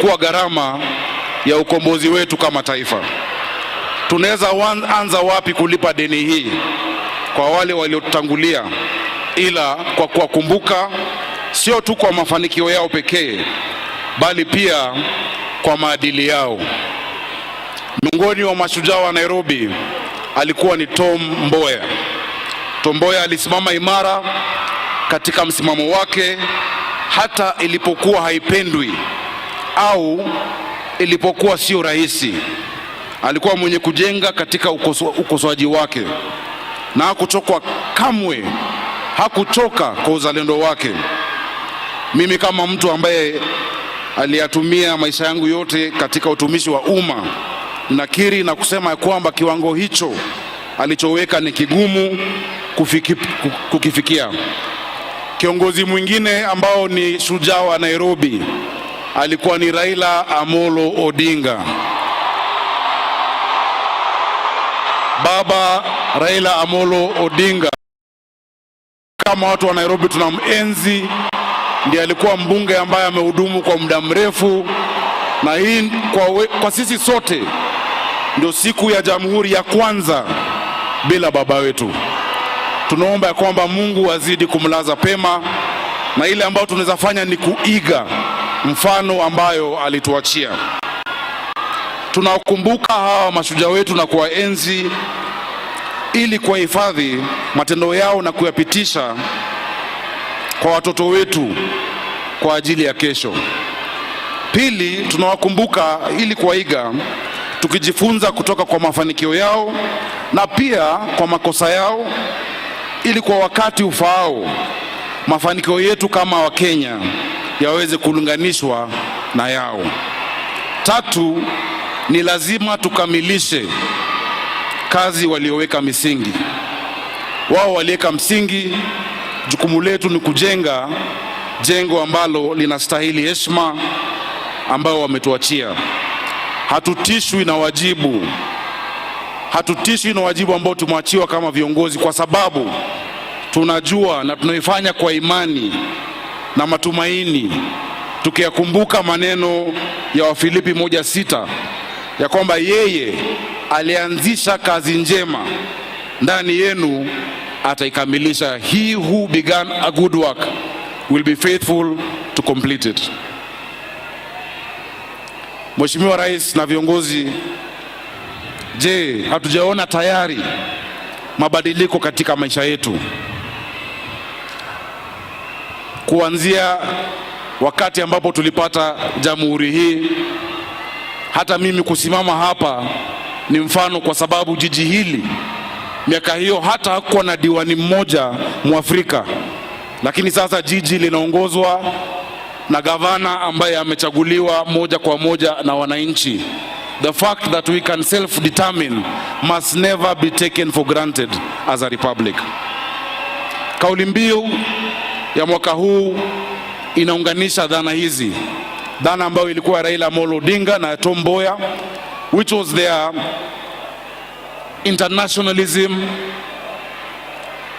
kuwa gharama ya ukombozi wetu kama taifa. Tunaweza anza wapi kulipa deni hii kwa wale waliotutangulia, ila kwa kuwakumbuka sio tu kwa mafanikio yao pekee, bali pia kwa maadili yao. Miongoni wa mashujaa wa Nairobi alikuwa ni Tom Mboya. Tom Mboya alisimama imara katika msimamo wake hata ilipokuwa haipendwi au ilipokuwa sio rahisi. Alikuwa mwenye kujenga katika ukosoaji wake na hakuchoka kamwe, hakuchoka kwa uzalendo wake. Mimi kama mtu ambaye aliyatumia maisha yangu yote katika utumishi wa umma, nakiri na kusema kwamba kiwango hicho alichoweka ni kigumu kukifikia. Kiongozi mwingine ambao ni shujaa wa Nairobi alikuwa ni Raila Amolo Odinga. Baba Raila Amolo Odinga, kama watu wa Nairobi tunamenzi, ndiye alikuwa mbunge ambaye amehudumu kwa muda mrefu, na hii kwa sisi sote ndio siku ya Jamhuri ya kwanza bila baba wetu. Tunaomba ya kwamba Mungu azidi kumlaza pema, na ile ambayo tunaweza fanya ni kuiga mfano ambayo alituachia. Tunakumbuka hawa mashujaa wetu na kuwaenzi ili kuhifadhi matendo yao na kuyapitisha kwa watoto wetu kwa ajili ya kesho. Pili, tunawakumbuka ili kuwaiga, tukijifunza kutoka kwa mafanikio yao na pia kwa makosa yao, ili kwa wakati ufaao mafanikio yetu kama Wakenya yaweze kulinganishwa na yao. Tatu, ni lazima tukamilishe kazi walioweka misingi. Wao waliweka msingi, jukumu letu ni kujenga jengo ambalo linastahili heshima ambao wametuachia. Hatutishwi na wajibu ambao tumeachiwa kama viongozi, kwa sababu tunajua na tunaifanya kwa imani na matumaini, tukiyakumbuka maneno ya Wafilipi 1:6 ya kwamba yeye alianzisha kazi njema ndani yenu ataikamilisha. He who began a good work will be faithful to complete it. Mheshimiwa Rais na viongozi, je, hatujaona tayari mabadiliko katika maisha yetu? Kuanzia wakati ambapo tulipata jamhuri hii, hata mimi kusimama hapa ni mfano, kwa sababu jiji hili miaka hiyo hata hakuwa na diwani mmoja Mwafrika, lakini sasa jiji linaongozwa na gavana ambaye amechaguliwa moja kwa moja na wananchi. The fact that we can self-determine must never be taken for granted as a republic. Kauli mbiu ya mwaka huu inaunganisha dhana hizi, dhana ambayo ilikuwa Raila Amolo Odinga na Tom Mboya, which was their internationalism.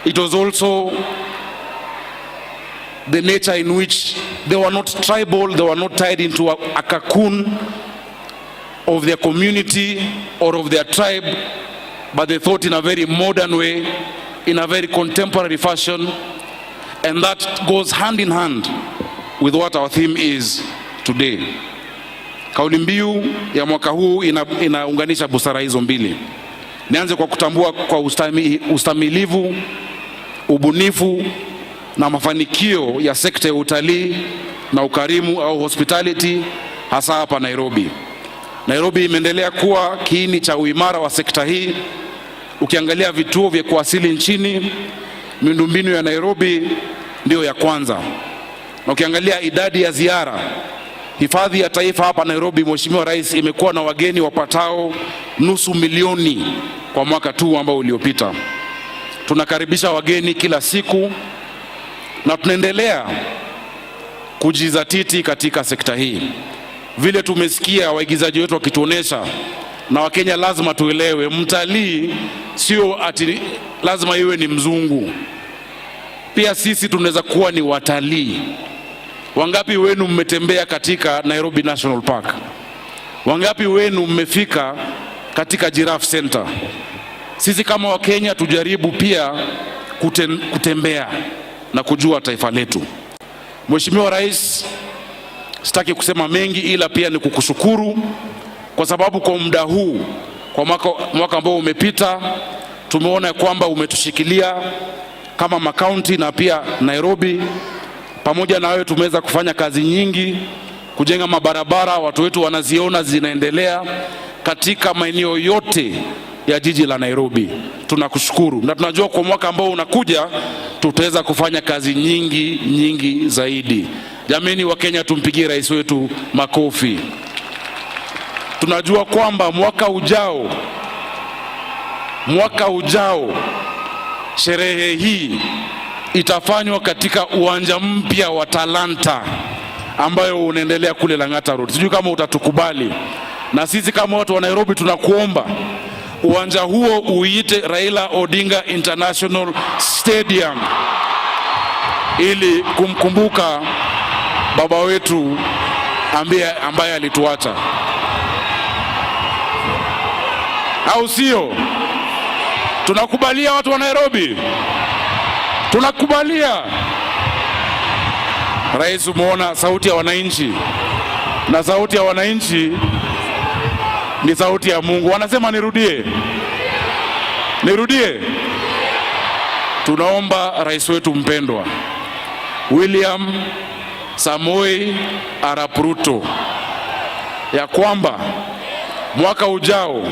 It was also the nature in which they were not tribal, they were not tied into a cocoon of their community or of their tribe, but they thought in a very modern way, in a very contemporary fashion, and that goes hand in hand with what our theme is today. Kauli mbiu ya mwaka huu inaunganisha busara hizo mbili. Nianze kwa kutambua kwa ustamilivu, ubunifu na mafanikio ya sekta ya utalii na ukarimu au hospitality, hasa hapa Nairobi. Nairobi imeendelea kuwa kiini cha uimara wa sekta hii. Ukiangalia vituo vya kuwasili nchini, miundombinu ya Nairobi ndio ya kwanza. Na ukiangalia idadi ya ziara, hifadhi ya taifa hapa Nairobi, Mheshimiwa Rais, imekuwa na wageni wapatao 500,000 kwa mwaka tu ambao uliopita. Tunakaribisha wageni kila siku na tunaendelea kujizatiti katika sekta hii. Vile tumesikia waigizaji wetu wakituonesha, na Wakenya lazima tuelewe, mtalii sio ati lazima iwe ni mzungu. Pia sisi tunaweza kuwa ni watalii. Wangapi wenu mmetembea katika Nairobi National Park? Wangapi wenu mmefika katika Giraffe Center? Sisi kama Wakenya tujaribu pia kutembea na kujua taifa letu. Mheshimiwa Rais, sitaki kusema mengi, ila pia ni kukushukuru kwa sababu kwa muda huu, kwa mwaka ambao umepita, tumeona kwamba umetushikilia kama makaunti na pia Nairobi. Pamoja na wewe tumeweza kufanya kazi nyingi, kujenga mabarabara, watu wetu wanaziona zinaendelea katika maeneo yote ya jiji la Nairobi. Tunakushukuru na tunajua kwa mwaka ambao unakuja tutaweza kufanya kazi nyingi zaidi. Jameni wa Kenya, tumpigie rais wetu makofi. Tunajua kwamba mwaka ujao sherehe hii itafanywa katika uwanja mpya wa Talanta ambayo unaendelea kule Lang'ata Road. Sijui kama utatukubali, na sisi kama watu wa Nairobi tunakuomba uwanja huo uite Raila Odinga International Stadium ili kumkumbuka baba wetu ambaye alituacha, au sio? Tunakubalia watu wa Nairobi? Tunakubalia. Rais, umeona sauti ya wananchi, na sauti ya wananchi ni sauti ya Mungu. Wanasema nirudie? Tunaomba rais wetu mpendwa William Samoei Arap Ruto ya kwamba mwaka ujao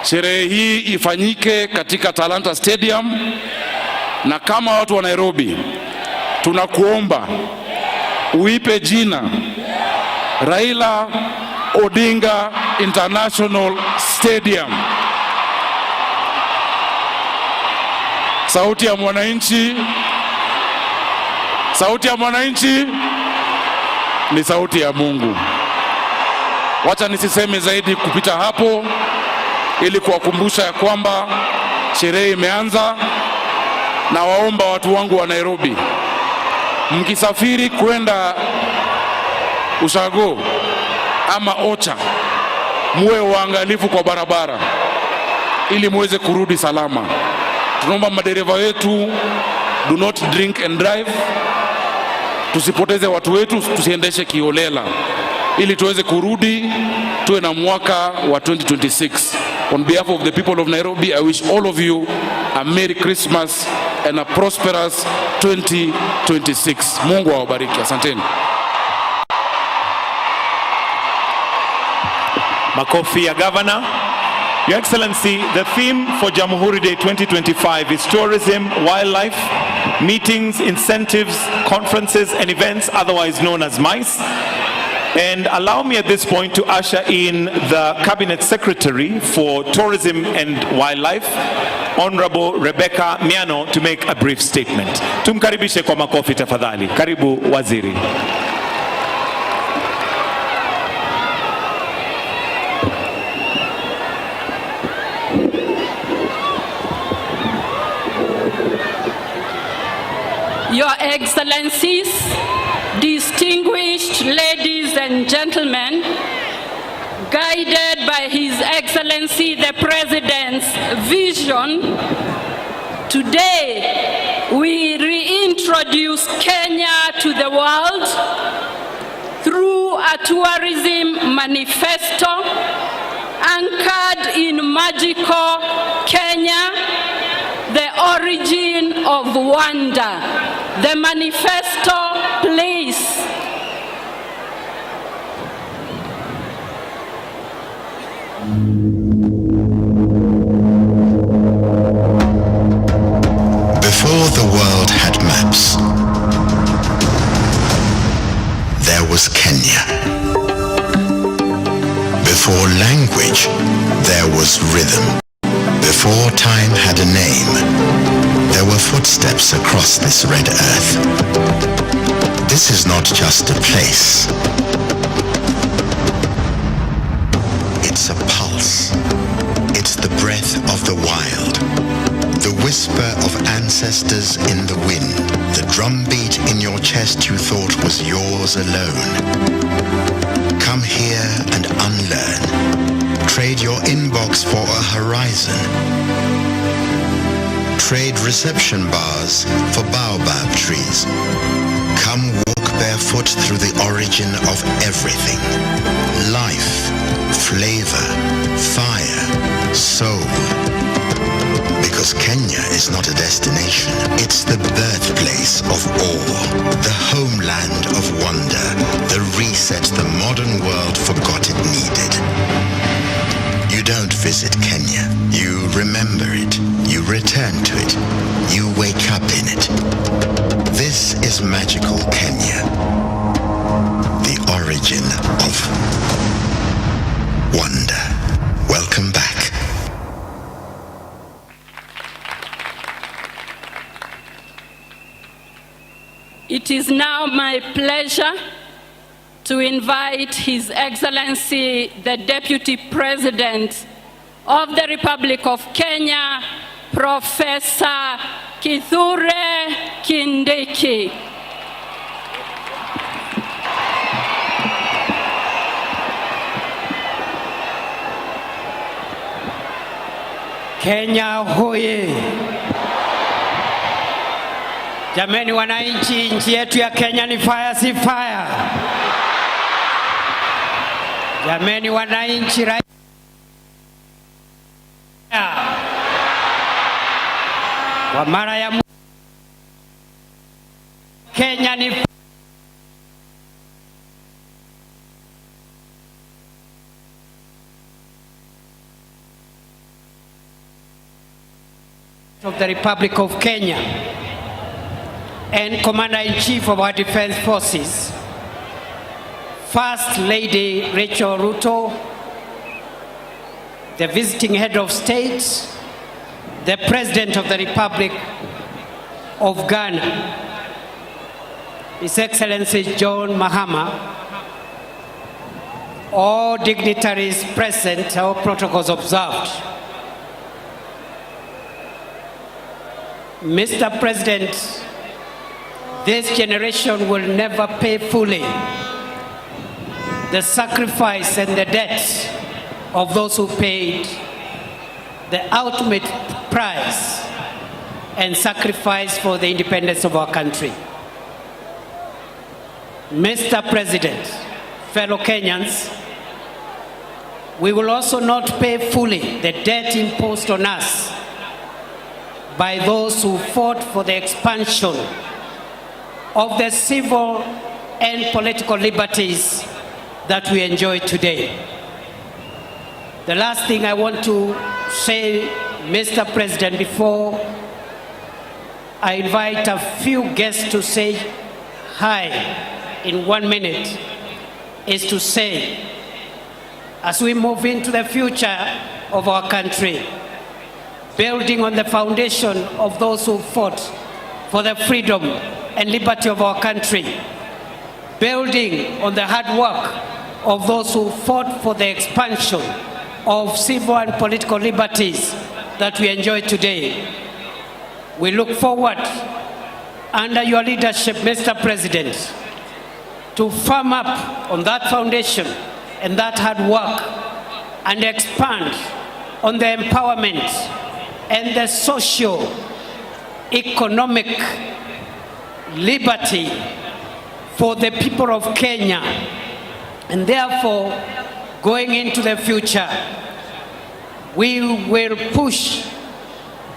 sherehe hii ifanyike katika Talanta Stadium, na kama watu wa Nairobi tunakuomba uipe jina Raila Odinga International Stadium. Sauti ya mwananchi ni sauti ya Mungu. Wacha nisiseme zaidi kupita hapo, ili kuwakumbusha ya kwamba sherehe imeanza. Na waomba watu wangu wa Nairobi, mkisafiri kwenda Ushago ama Ocha, muwe waangalifu kwa barabara ili muweze kurudi salama. Tunaomba madereva wetu, do not drink and drive. Tusipoteze watu wetu, tusiendeshe kiolela, ili tuweze kurudi tuwe na mwaka wa 2026. On behalf of the people of Nairobi, I wish all of you a Merry Christmas and a prosperous 2026. Mungu awabariki. Asanteni. Makofi ya Governor. Your Excellency, the theme for Jamhuri Day 2025 is tourism, wildlife, meetings, incentives, conferences and events, otherwise known as MICE. And allow me at this point to usher in the Cabinet Secretary for Tourism and Wildlife, Honorable Rebecca Miano, to make a brief statement. Tumkaribishe kwa makofi tafadhali. Karibu Waziri. Your Excellencies, distinguished ladies and gentlemen, guided by His Excellency the President's vision, today we reintroduce Kenya to the world through a tourism manifesto anchored in magical Kenya, the origin of wonder. The manifesto, please. Before the world had maps, there was Kenya. Before language, there was rhythm. Before time had a name, there were footsteps across this red earth. This is not just a place. It's a pulse. It's the breath of the wild, the whisper of ancestors in the wind, the drumbeat in your chest you thought was yours alone. Come here and unlearn. Trade your inbox for a horizon. Trade reception bars for baobab trees. Come walk barefoot through the origin of everything. Life, flavor, fire, soul. Because Kenya is not a destination, it's the birthplace of awe, the homeland of wonder, the reset the modern world forgot it needed. You don't visit Kenya, you remember it, you return to it, you wake up in it. This is magical Kenya, the origin of wonder. Welcome back. It is now my pleasure to invite His Excellency, the Deputy President of the Republic of Kenya, Professor Kithure Kindiki. Kenya hoye! Jameni wananchi, nchi yetu ya Kenya ni fire si fire. Jameni wananchi, kwa mara ya Kenya ni of the Republic of Kenya and Commander-in-Chief of our Defense Forces, First Lady Rachel Ruto, the visiting head of state, the President of the Republic of Ghana, His Excellency John Mahama, all dignitaries present, all protocols observed. Mr. President, this generation will never pay fully the sacrifice and the debt of those who paid the ultimate price and sacrifice for the independence of our country. Mr. President, fellow Kenyans, we will also not pay fully the debt imposed on us by those who fought for the expansion of the civil and political liberties that we enjoy today. The last thing I want to say, Mr. President, before I invite a few guests to say hi in 1 minute, is to say, as we move into the future of our country, building on the foundation of those who fought for the freedom and liberty of our country, building on the hard work of those who fought for the expansion of civil and political liberties that we enjoy today. We look forward, under your leadership, Mr. President, to firm up on that foundation and that hard work and expand on the empowerment and the socio-economic liberty for the people of Kenya. And therefore, going into the future, we will push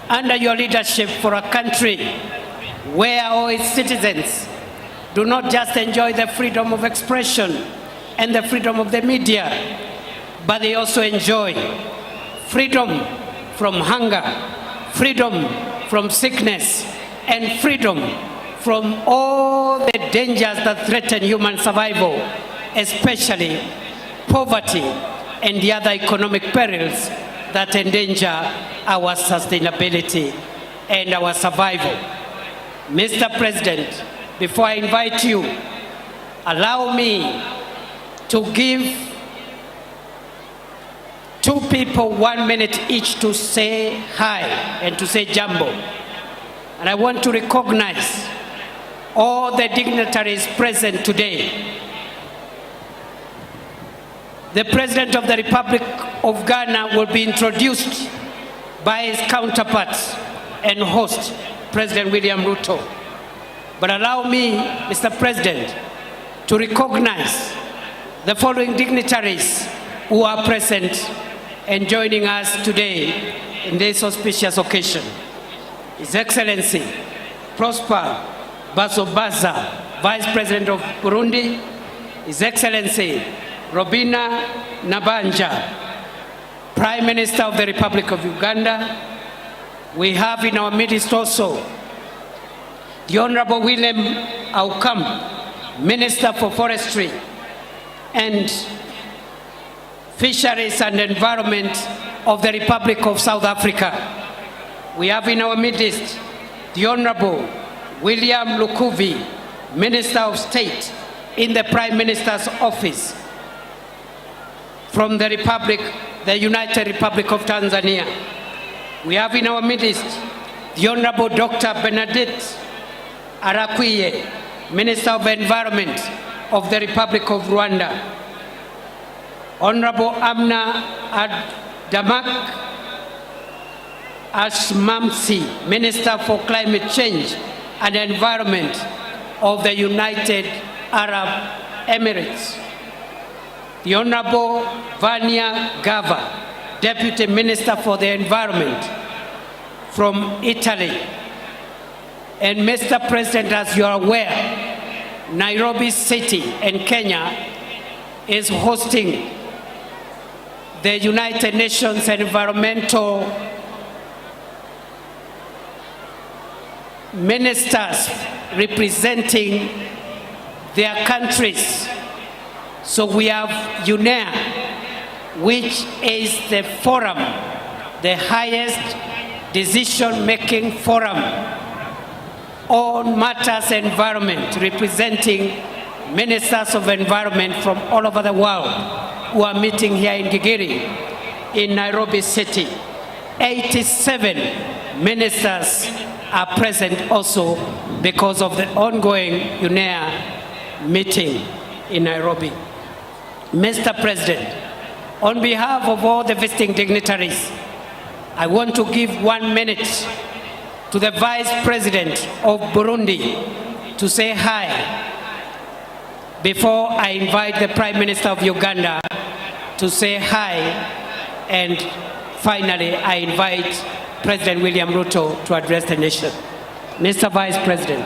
under your leadership for a country where all its citizens do not just enjoy the freedom of expression and the freedom of the media, but they also enjoy freedom from hunger, freedom from sickness, and freedom from all the dangers that threaten human survival, especially poverty and the other economic perils that endanger our sustainability and our survival. Mr. President, before I invite you, allow me to give 2 people 1 minute each to say hi and to say jambo. And I want to recognize all the dignitaries present today. The President of the Republic of Ghana will be introduced by his counterpart and host, President William Ruto. But allow me, Mr. President, to recognize the following dignitaries who are present and joining us today in this auspicious occasion. His Excellency Prosper Bazobaza, Vice President of Burundi. His Excellency Robina Nabanja, Prime Minister of the Republic of Uganda. We have in our midst also the Honorable William Aukam, Minister for Forestry and Fisheries and Environment of the Republic of South Africa. We have in our midst the Honorable William Lukuvi, Minister of State in the Prime Minister's Office from the United Republic of Tanzania. We have in our midst the Honorable Dr. Benedict Arakwiye, Minister of Environment of the Republic of Rwanda. Honorable Amna Damak Ashmamsi, Minister for Climate Change and Environment of the United Arab Emirates. The Honorable Vania Gava, Deputy Minister for the Environment from Italy. And Mr. President, as you are aware, Nairobi City in Kenya is hosting the United Nations Environmental Ministers representing their countries. So we have UNEA, which is the forum, the highest decision-making forum on matters environment, representing ministers of environment from all over the world who are meeting here in Gigiri, in Nairobi City. 87 ministers are present also because of the ongoing UNEA meeting in Nairobi. Mr. President, on behalf of all the visiting dignitaries, I want to give 1 minute to the Vice President of Burundi to say hi before I invite the Prime Minister of Uganda to say hi, and finally I invite President William Ruto to address the nation. Mr. Vice President.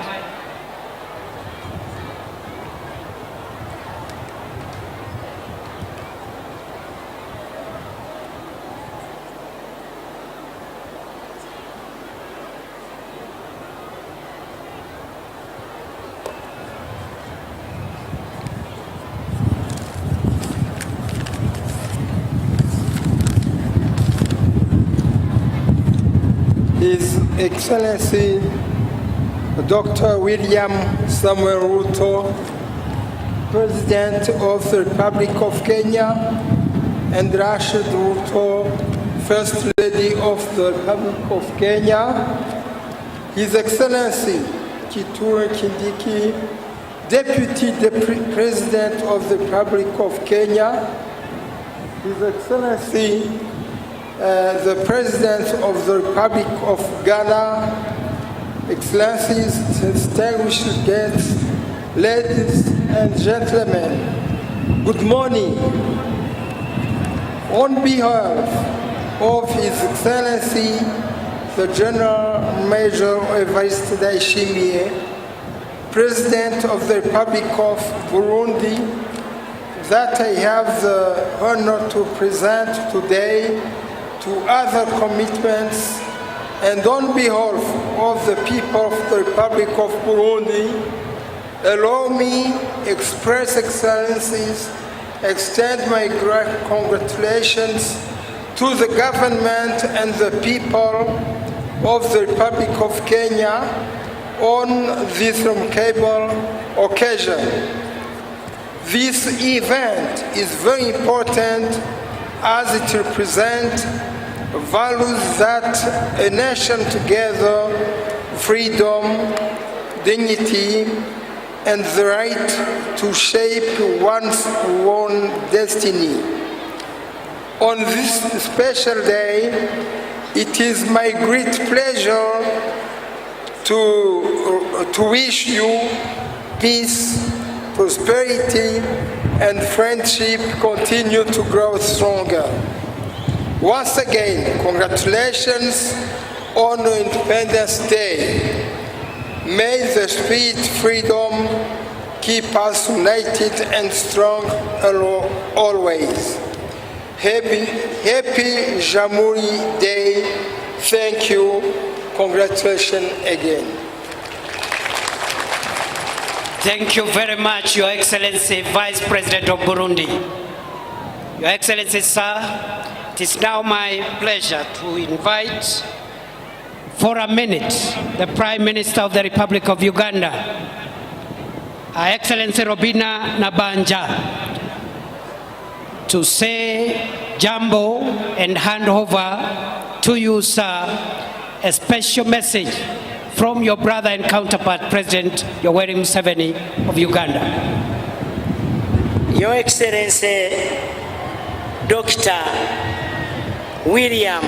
His Excellency Dr. William Samuel Ruto, President of the Republic of Kenya, and Rashid Ruto, First Lady of the Republic of Kenya, His Excellency Kithure Kindiki, Deputy President of the Republic of Kenya, His Excellency the President of the Republic of Ghana, Excellencies, distinguished guests, ladies and gentlemen, good morning. On behalf of His Excellency, the General Major Evariste Ndayishimiye, President of the Republic of Burundi, that I have the honor to present today to other commitments, and on behalf of the people of the Republic of Burundi, allow me express excellencies, extend my congratulations to the government and the people of the Republic of Kenya on this remarkable occasion. This event is very important as it represents values that a nation together, freedom, dignity, and the right to shape one's own destiny. On this special day, it is my great pleasure to wish you peace, prosperity, and friendship continue to grow stronger. Once again, congratulations on Independence Day. May the spirit freedom keep us united and strong always. Happy Jamhuri Day. Thank you. Congratulations again. Thank you very much, Your Excellency, Vice President of Burundi. Your Excellency, sir, it is now my pleasure to invite for a minute the Prime Minister of the Republic of Uganda, Her Excellency Robina Nabanja, to say jambo and hand over to you, sir, a special message from your brother and counterpart, President Yoweri Museveni of Uganda. Your Excellency, Dr. William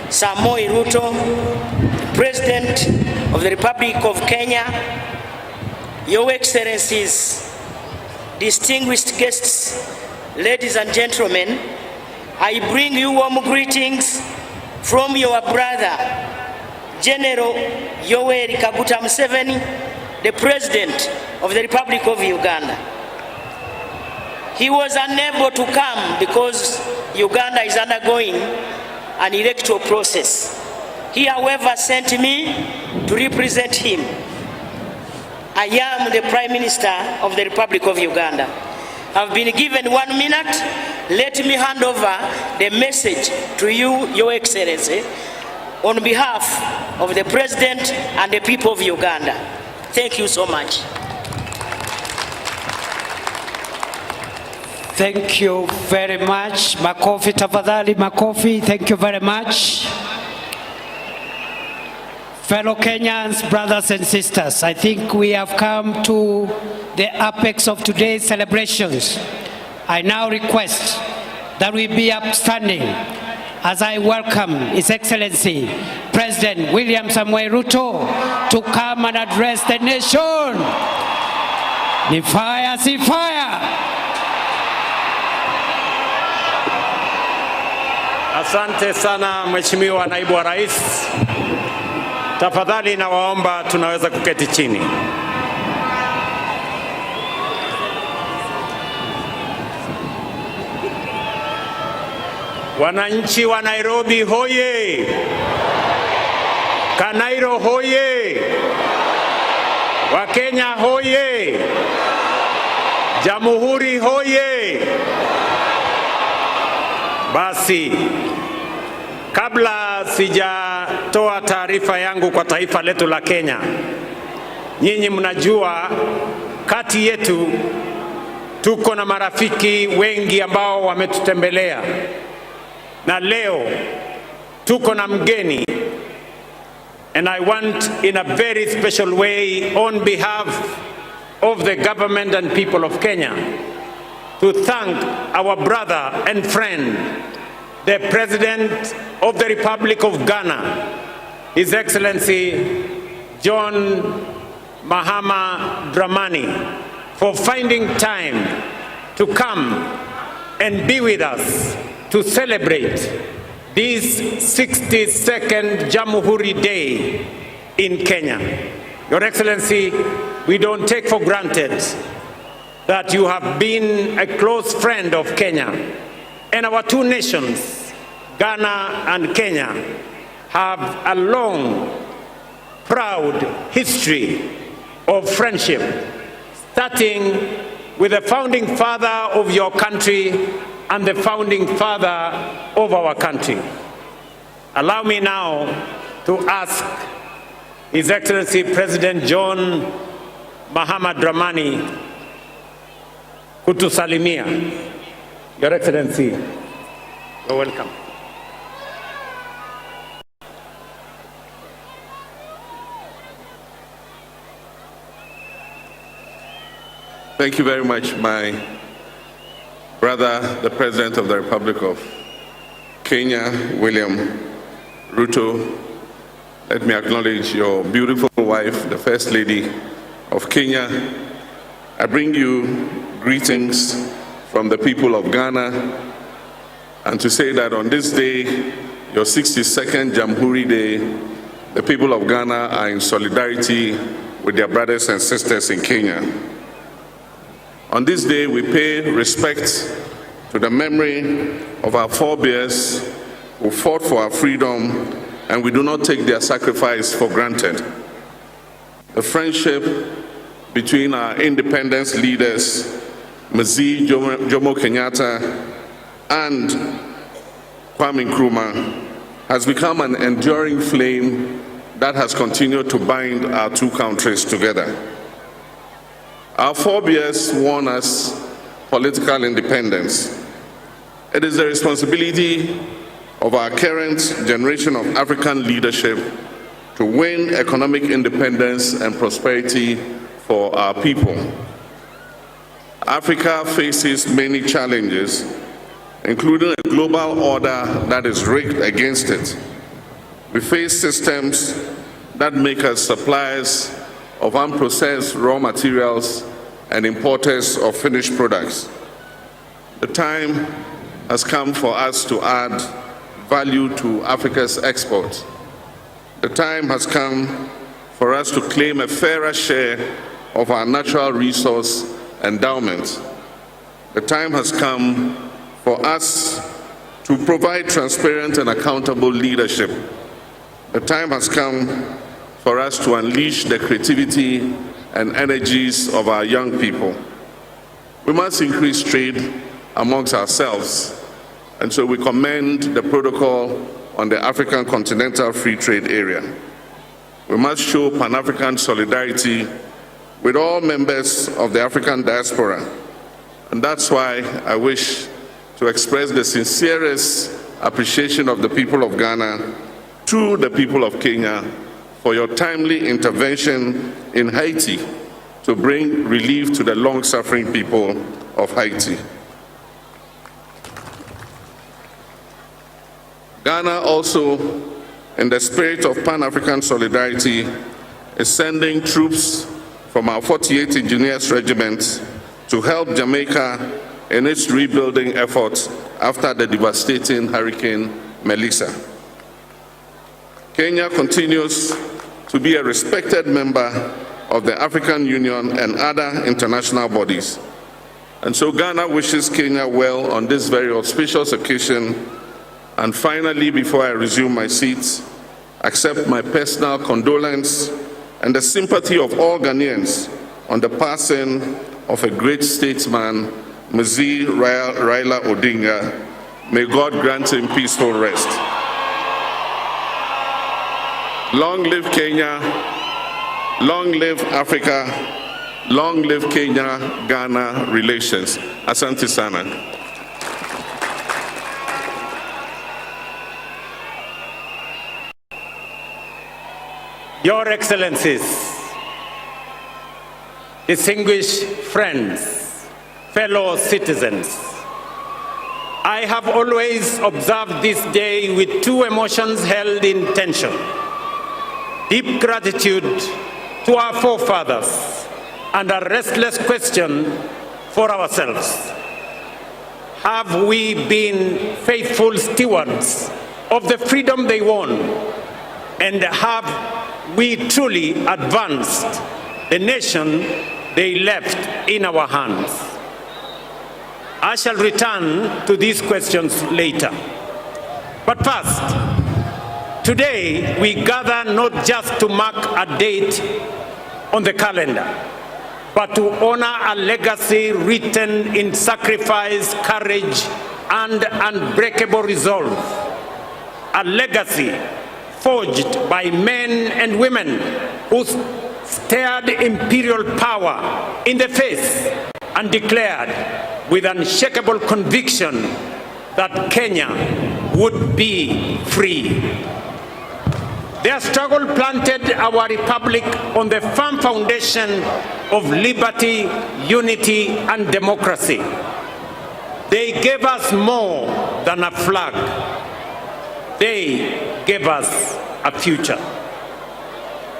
Samoei Ruto, President of the Republic of Kenya, Your Excellencies, distinguished guests, ladies and gentlemen, I bring you warm greetings from your brother, General Yoweri Kaguta Museveni, the President of the Republic of Uganda. He was unable to come because Uganda is undergoing an electoral process. He, however, sent me to represent him. I am the Prime Minister of the Republic of Uganda. I've been given 1 minute. Let me hand over the message to you, Your Excellency, on behalf of the President and the people of Uganda. Thank you so much. Thank you very much. Makofi tafadhali, makofi. Thank you very much. Fellow Kenyans, brothers and sisters, I think we have come to the apex of today's celebrations. I now request that we be upstanding as I welcome His Excellency President William Samoei Ruto to come and address the nation. Ni fire, si fire. Asante sana Mheshimiwa Naibu wa Rais. Tafadhali nawaomba tunaweza kuketi chini. Wananchi wa Nairobi hoye! Kanairo hoye! Wakenya hoye! Jamhuri hoye! Basi, kabla sijatoa taarifa yangu kwa taifa letu la Kenya, nyinyi mnajua kati yetu tuko na marafiki wengi ambao wametutembelea, na leo tuko na mgeni, and I want in a very special way on behalf of the government and people of Kenya to thank our brother and friend, the President of the Republic of Ghana, His Excellency John Mahama Dramani, for finding time to come and be with us to celebrate this 62nd Jamhuri Day in Kenya. Your Excellency, we don't take for granted that you have been a close friend of Kenya, and our two nations, Ghana and Kenya, have a long, proud history of friendship, starting with the founding father of your country and the founding father of our country. Allow me now to ask His Excellency President John Mahama Dramani kutusalimia. Your Excellency, you're welcome. Thank you very much, my brother, the President of the Republic of Kenya, William Ruto. Let me acknowledge your beautiful wife, the First Lady of Kenya. I bring you greetings from the people of Ghana, and to say that on this day, your 62nd Jamhuri Day, the people of Ghana are in solidarity with their brothers and sisters in Kenya. On this day, we pay respect to the memory of our forebears who fought for our freedom, and we do not take their sacrifice for granted. The friendship between our independence leaders, Mzee Jomo Kenyatta and Kwame Nkrumah, has become an enduring flame that has continued to bind our two countries together. Our forebears won us political independence. It is the responsibility of our current generation of African leadership to win economic independence and prosperity for our people. Africa faces many challenges, including a global order that is rigged against it. We face systems that make us suppliers of unprocessed raw materials and importers of finished products. The time has come for us to add value to Africa's exports. The time has come for us to claim a fairer share of our natural resource endowments. The time has come for us to provide transparent and accountable leadership. The time has come for us to unleash the creativity and energies of our young people. We must increase trade amongst ourselves, and so we commend the protocol on the African Continental Free Trade Area. We must show Pan-African solidarity with all members of the African diaspora, and that's why I wish to express the sincerest appreciation of the people of Ghana to the people of Kenya for your timely intervention in Haiti to bring relief to the long-suffering people of Haiti. Ghana also, in the spirit of Pan-African solidarity, is sending troops from our 48th Engineers Regiment to help Jamaica in its rebuilding efforts after the devastating Hurricane Melissa. Kenya continues to be a respected member of the African Union and other international bodies. And so Ghana wishes Kenya well on this very auspicious occasion. And finally, before I resume my seat, accept my personal condolence and the sympathy of all Ghanaians on the passing of a great statesman, Mzee Raila Odinga. May God grant him peaceful rest. Long live Kenya, long live Africa, long live Kenya-Ghana relations. Asante sana. Your Excellencies, distinguished friends, fellow citizens, I have always observed this day with two emotions held in tension: deep gratitude to our forefathers and a restless question for ourselves. Have we been faithful stewards of the freedom they won? And have we truly advanced the nation they left in our hands? I shall return to these questions later. But first, today we gather not just to mark a date on the calendar, but to honor a legacy written in sacrifice, courage, and unbreakable resolve. A legacy forged by men and women who stared imperial power in the face and declared with unshakable conviction that Kenya would be free. Their struggle planted our republic on the firm foundation of liberty, unity, and democracy. They gave us more than a flag. They gave us a future.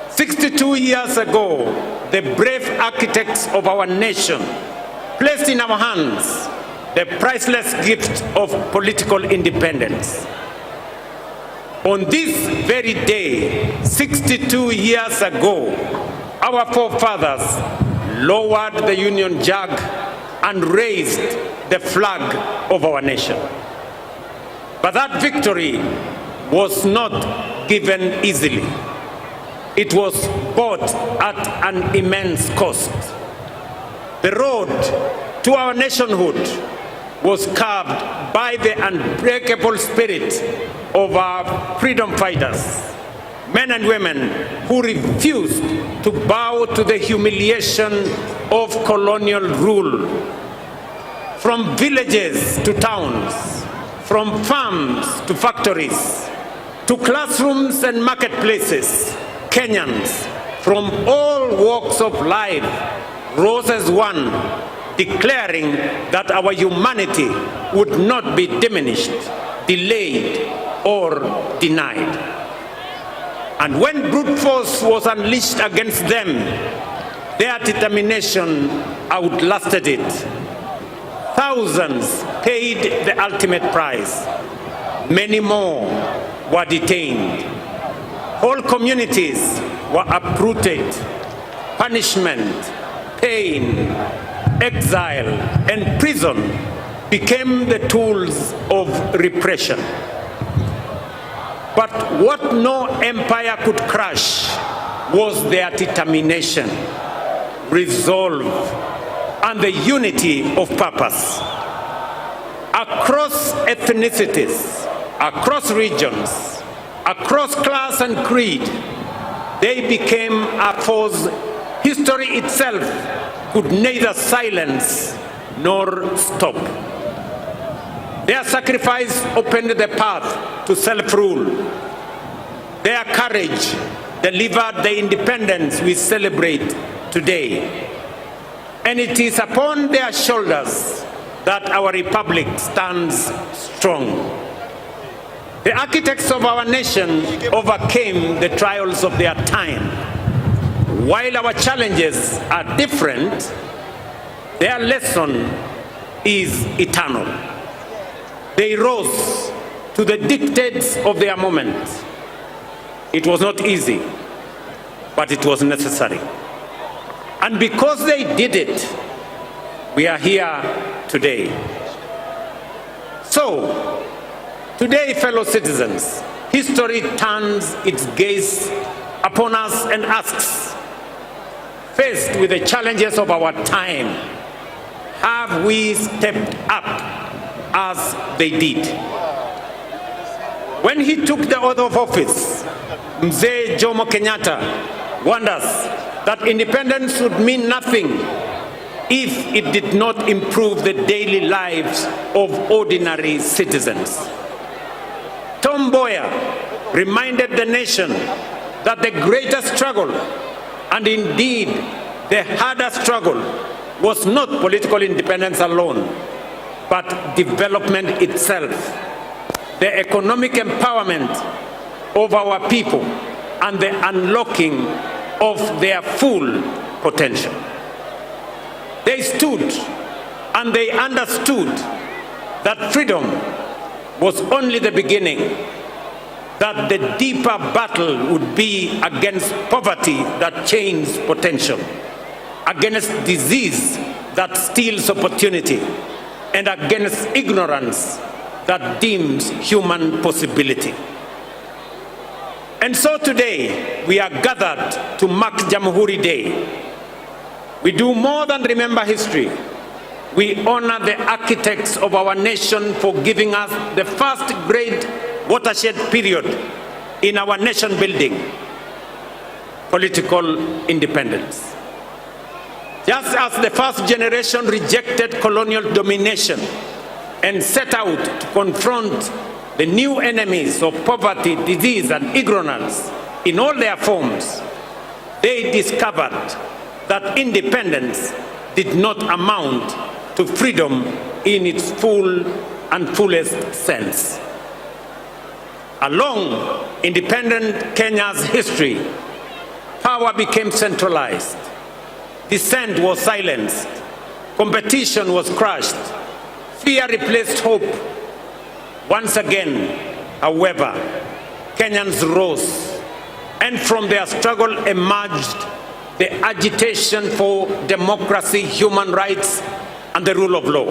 62 years ago, the brave architects of our nation placed in our hands the priceless gift of political independence. On this very day, 62 years ago, our forefathers lowered the Union Jack and raised the flag of our nation. But that victory was not given easily. It was bought at an immense cost. The road to our nationhood was carved by the unbreakable spirit of our freedom fighters, men and women who refused to bow to the humiliation of colonial rule. From villages to towns, from farms to factories, to classrooms and marketplaces, Kenyans from all walks of life rose as one, declaring that our humanity would not be diminished, delayed, or denied. And when brute force was unleashed against them, their determination outlasted it. Thousands paid the ultimate price. Many more were detained. Whole communities were uprooted. Punishment, pain, exile, and prison became the tools of repression. But what no empire could crush was their determination, resolve, and the unity of purpose. Across ethnicities, across regions, across class and creed, they became a force history itself could neither silence nor stop. Their sacrifice opened the path to self-rule. Their courage delivered the independence we celebrate today. And it is upon their shoulders that our republic stands strong. The architects of our nation overcame the trials of their time. While our challenges are different, their lesson is eternal. They rose to the dictates of their moment. It was not easy, but it was necessary. And because they did it, we are here today. So, today, fellow citizens, history turns its gaze upon us and asks, faced with the challenges of our time, have we stepped up as they did? When he took the oath of office, Mzee Jomo Kenyatta warned us that independence would mean nothing if it did not improve the daily lives of ordinary citizens. Tom Mboya reminded the nation that the greatest struggle, and indeed the hardest struggle, was not political independence alone, but development itself, the economic empowerment of our people, and the unlocking of their full potential. They stood and they understood that freedom was only the beginning, that the deeper battle would be against poverty that chains potential, against disease that steals opportunity, and against ignorance that dims human possibility. And so today, we are gathered to mark Jamhuri Day. We do more than remember history. We honor the architects of our nation for giving us the first great watershed period in our nation building, political independence. Just as the first generation rejected colonial domination and set out to confront the new enemies of poverty, disease, and ignorance, in all their forms, they discovered that independence did not amount to freedom in its full and fullest sense. Along independent Kenya's history, power became centralized, dissent was silenced, competition was crushed, fear replaced hope. Once again, however, Kenyans rose, and from their struggle emerged the agitation for democracy, human rights, and the rule of law.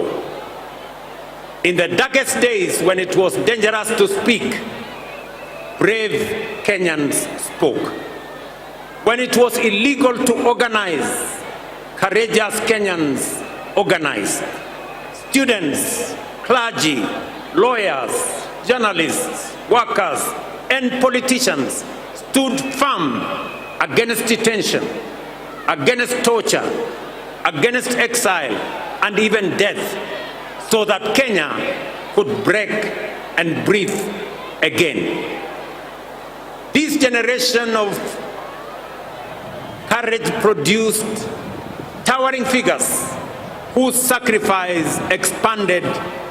In the darkest days when it was dangerous to speak, brave Kenyans spoke. When it was illegal to organize, courageous Kenyans organized. Students, clergy, lawyers, journalists, workers, and politicians stood firm against detention, against torture, against exile, and even death, so that Kenya could break and breathe again. This generation of courage produced towering figures whose sacrifice expanded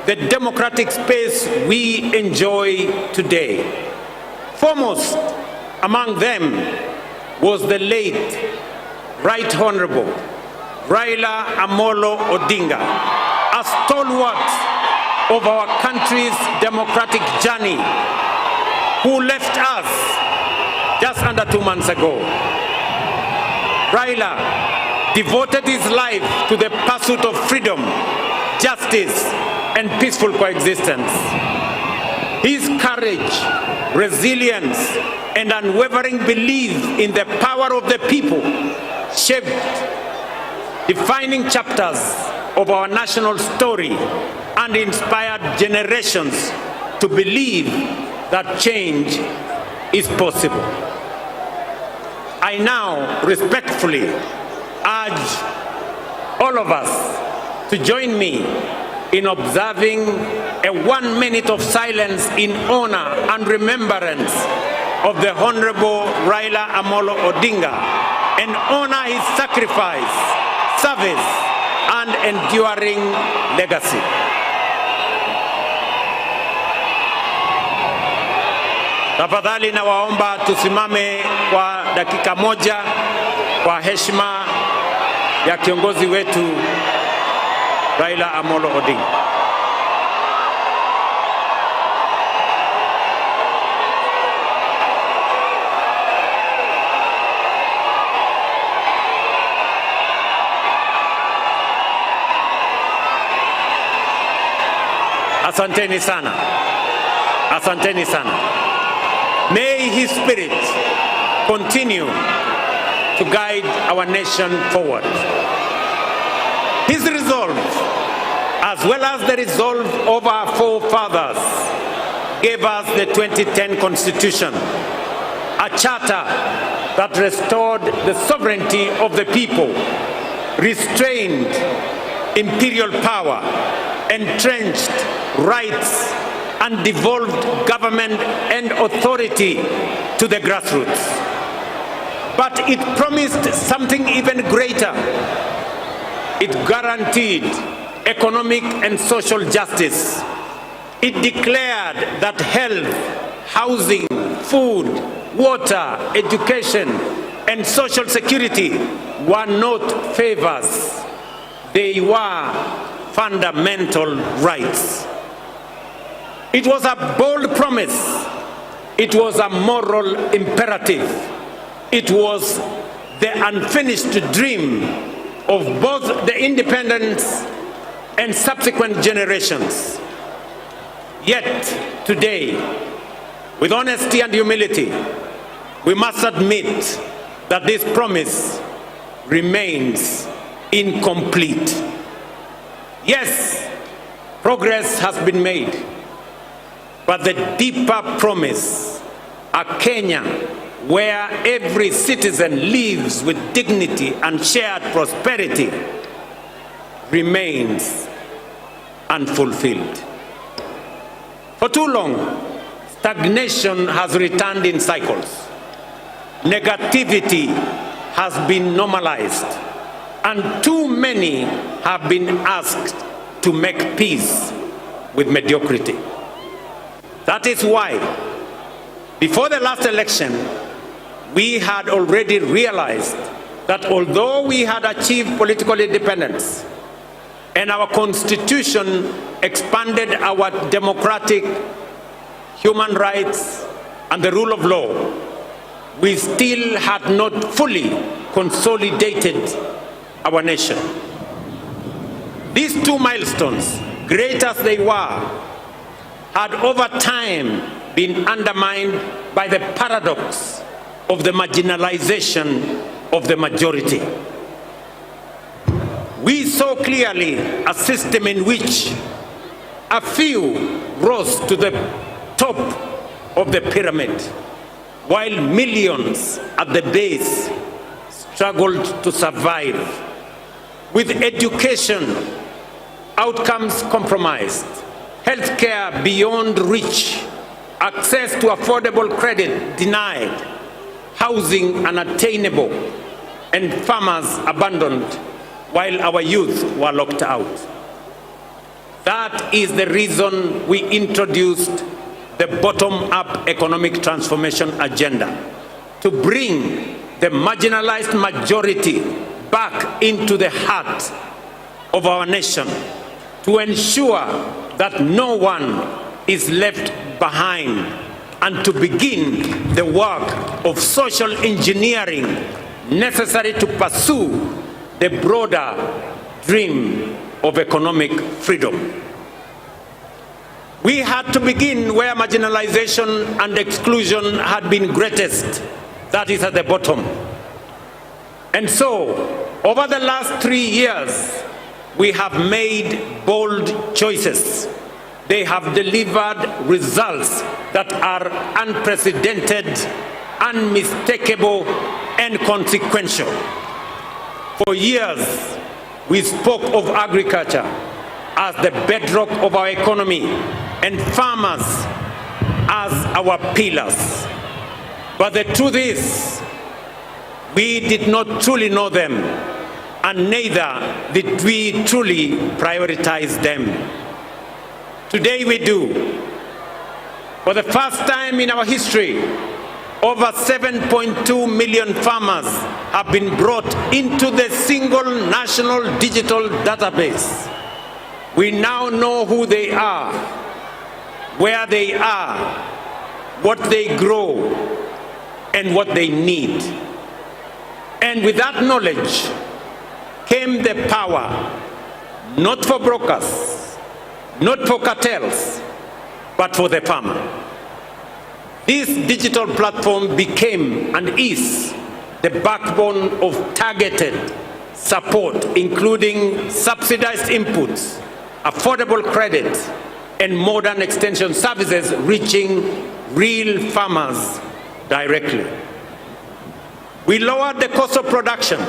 the democratic space we enjoy today. Foremost among them was the late Right Honorable Raila Amolo Odinga, a stalwart of our country's democratic journey, who left us just under 2 months ago. Raila devoted his life to the pursuit of freedom, justice, and peaceful coexistence. His courage, resilience, and unwavering belief in the power of the people shaped defining chapters of our national story and inspired generations to believe that change is possible. I now respectfully urge all of us to join me in observing a 1 minute of silence in honor and remembrance of the Honorable Raila Amolo Odinga and honor his sacrifice, service, and enduring legacy. Tafadhali nawaomba tusimame kwa dakika moja kwa heshima ya kiongozi wetu Raila Amolo Odinga. Asanteni sana. Asanteni sana. May his spirit continue to guide our nation forward. His resolve, as well as the resolve of our forefathers, gave us the 2010 Constitution, a charter that restored the sovereignty of the people, restrained imperial power, entrenched rights, and devolved government and authority to the grassroots. But it promised something even greater. It guaranteed economic and social justice. It declared that health, housing, food, water, education, and social security were not favors. They were fundamental rights. It was a bold promise. It was a moral imperative. It was the unfinished dream of both the independence and subsequent generations. Yet today, with honesty and humility, we must admit that this promise remains incomplete. Yes, progress has been made, but the deeper promise, a Kenya where every citizen lives with dignity and shared prosperity, remains unfulfilled. For too long, stagnation has returned in cycles. negativity has been normalized, and too many have been asked to make peace with mediocrity. That is why, before the last election, we had already realized that although we had achieved political independence and our constitution expanded our democratic human rights and the rule of law, we still had not fully consolidated our nation. These two milestones, great as they were, had over time been undermined by the paradox of the marginalization of the majority. We saw clearly a system in which a few rose to the top of the pyramid, while millions at the base struggled to survive, with education outcomes compromised, healthcare beyond reach, access to affordable credit denied, housing unattainable, and farmers abandoned, while our youth were locked out. That is the reason we introduced the bottom-up economic transformation agenda, to bring the marginalized majority back into the heart of our nation, to ensure that no one is left behind, and to begin the work of social engineering necessary to pursue the broader dream of economic freedom. We had to begin where marginalization and exclusion had been greatest, that is at the bottom. And so, over the last 3 years, we have made bold choices. They have delivered results that are unprecedented, unmistakable, and consequential. For years, we spoke of agriculture as the bedrock of our economy and farmers as our pillars. But the truth is, we did not truly know them, and neither did we truly prioritize them. Today we do. For the first time in our history, over 7.2 million farmers have been brought into the single national digital database. We now know who they are, where they are, what they grow, and what they need. And with that knowledge came the power, not for brokers, not for cartels, but for the farmer. This digital platform became and is the backbone of targeted support, including subsidized inputs, affordable credit, and modern extension services reaching real farmers directly. We lowered the cost of production.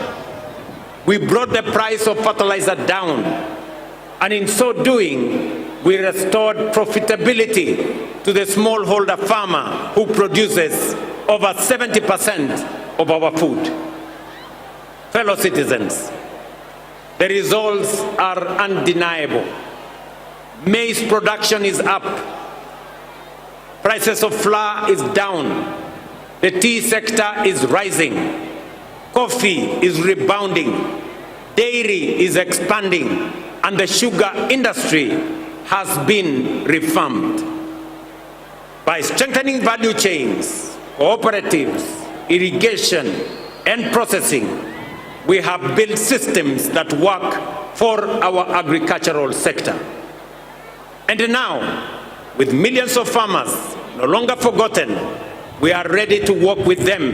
We brought the price of fertilizer down, and in so doing, we restored profitability to the smallholder farmer who produces over 70% of our food. Fellow citizens, the results are undeniable. Maize production is up. Prices of flour is down. The tea sector is rising. Coffee is rebounding. Dairy is expanding. And the sugar industry has been revamped. By strengthening value chains, cooperatives, irrigation, and processing, we have built systems that work for our agricultural sector. And now, with millions of farmers no longer forgotten, we are ready to walk with them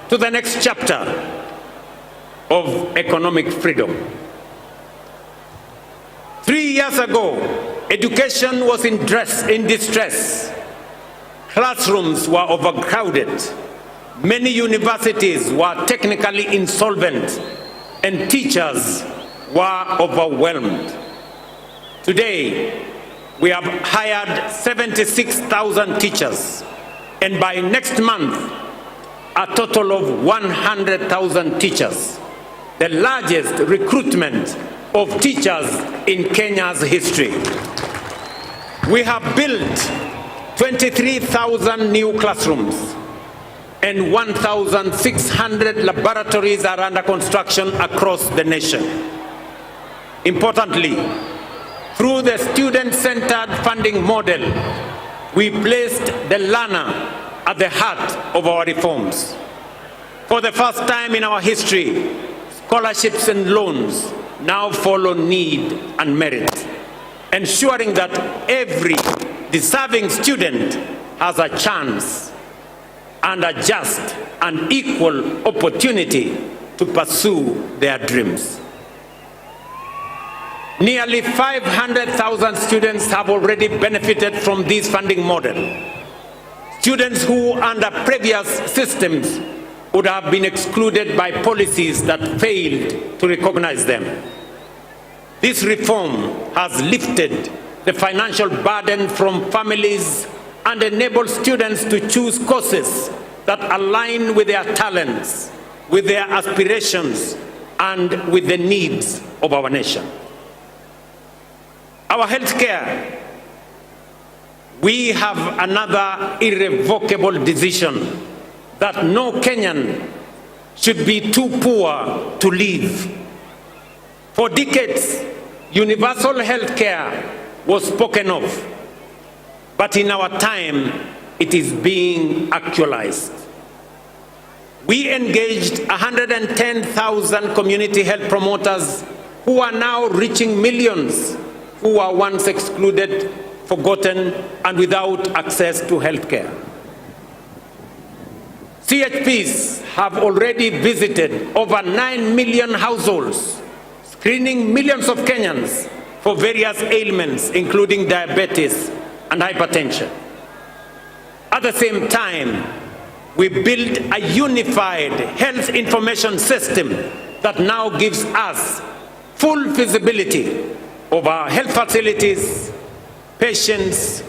to the next chapter of economic freedom. 3 years ago, education was in distress. Classrooms were overcrowded. Many universities were technically insolvent, and teachers were overwhelmed. Today, we have hired 76,000 teachers, and by next month, a total of 100,000 teachers, the largest recruitment of teachers in Kenya's history. We have built 23,000 new classrooms and 1,600 laboratories are under construction across the nation. Importantly, through the student-centered funding model, we placed the learner at the heart of our reforms. For the first time in our history, scholarships and loans now follow need and merit, ensuring that every deserving student has a chance and a just and equal opportunity to pursue their dreams. Nearly 500,000 students have already benefited from this funding model. Students who under previous systems would have been excluded by policies that failed to recognize them. This reform has lifted the financial burden from families and enabled students to choose courses that align with their talents, with their aspirations, and with the needs of our nation. Our healthcare, we have another irrevocable decision that no Kenyan should be too poor to live. For decades, universal healthcare was spoken of, but in our time, it is being actualized. We engaged 110,000 community health promoters who are now reaching millions who were once excluded, forgotten, and without access to health care. CHPs have already visited over 9 million households, screening millions of Kenyans for various ailments, including diabetes and hypertension. At the same time, we built a unified health information system that now gives us full visibility of our health facilities, patients,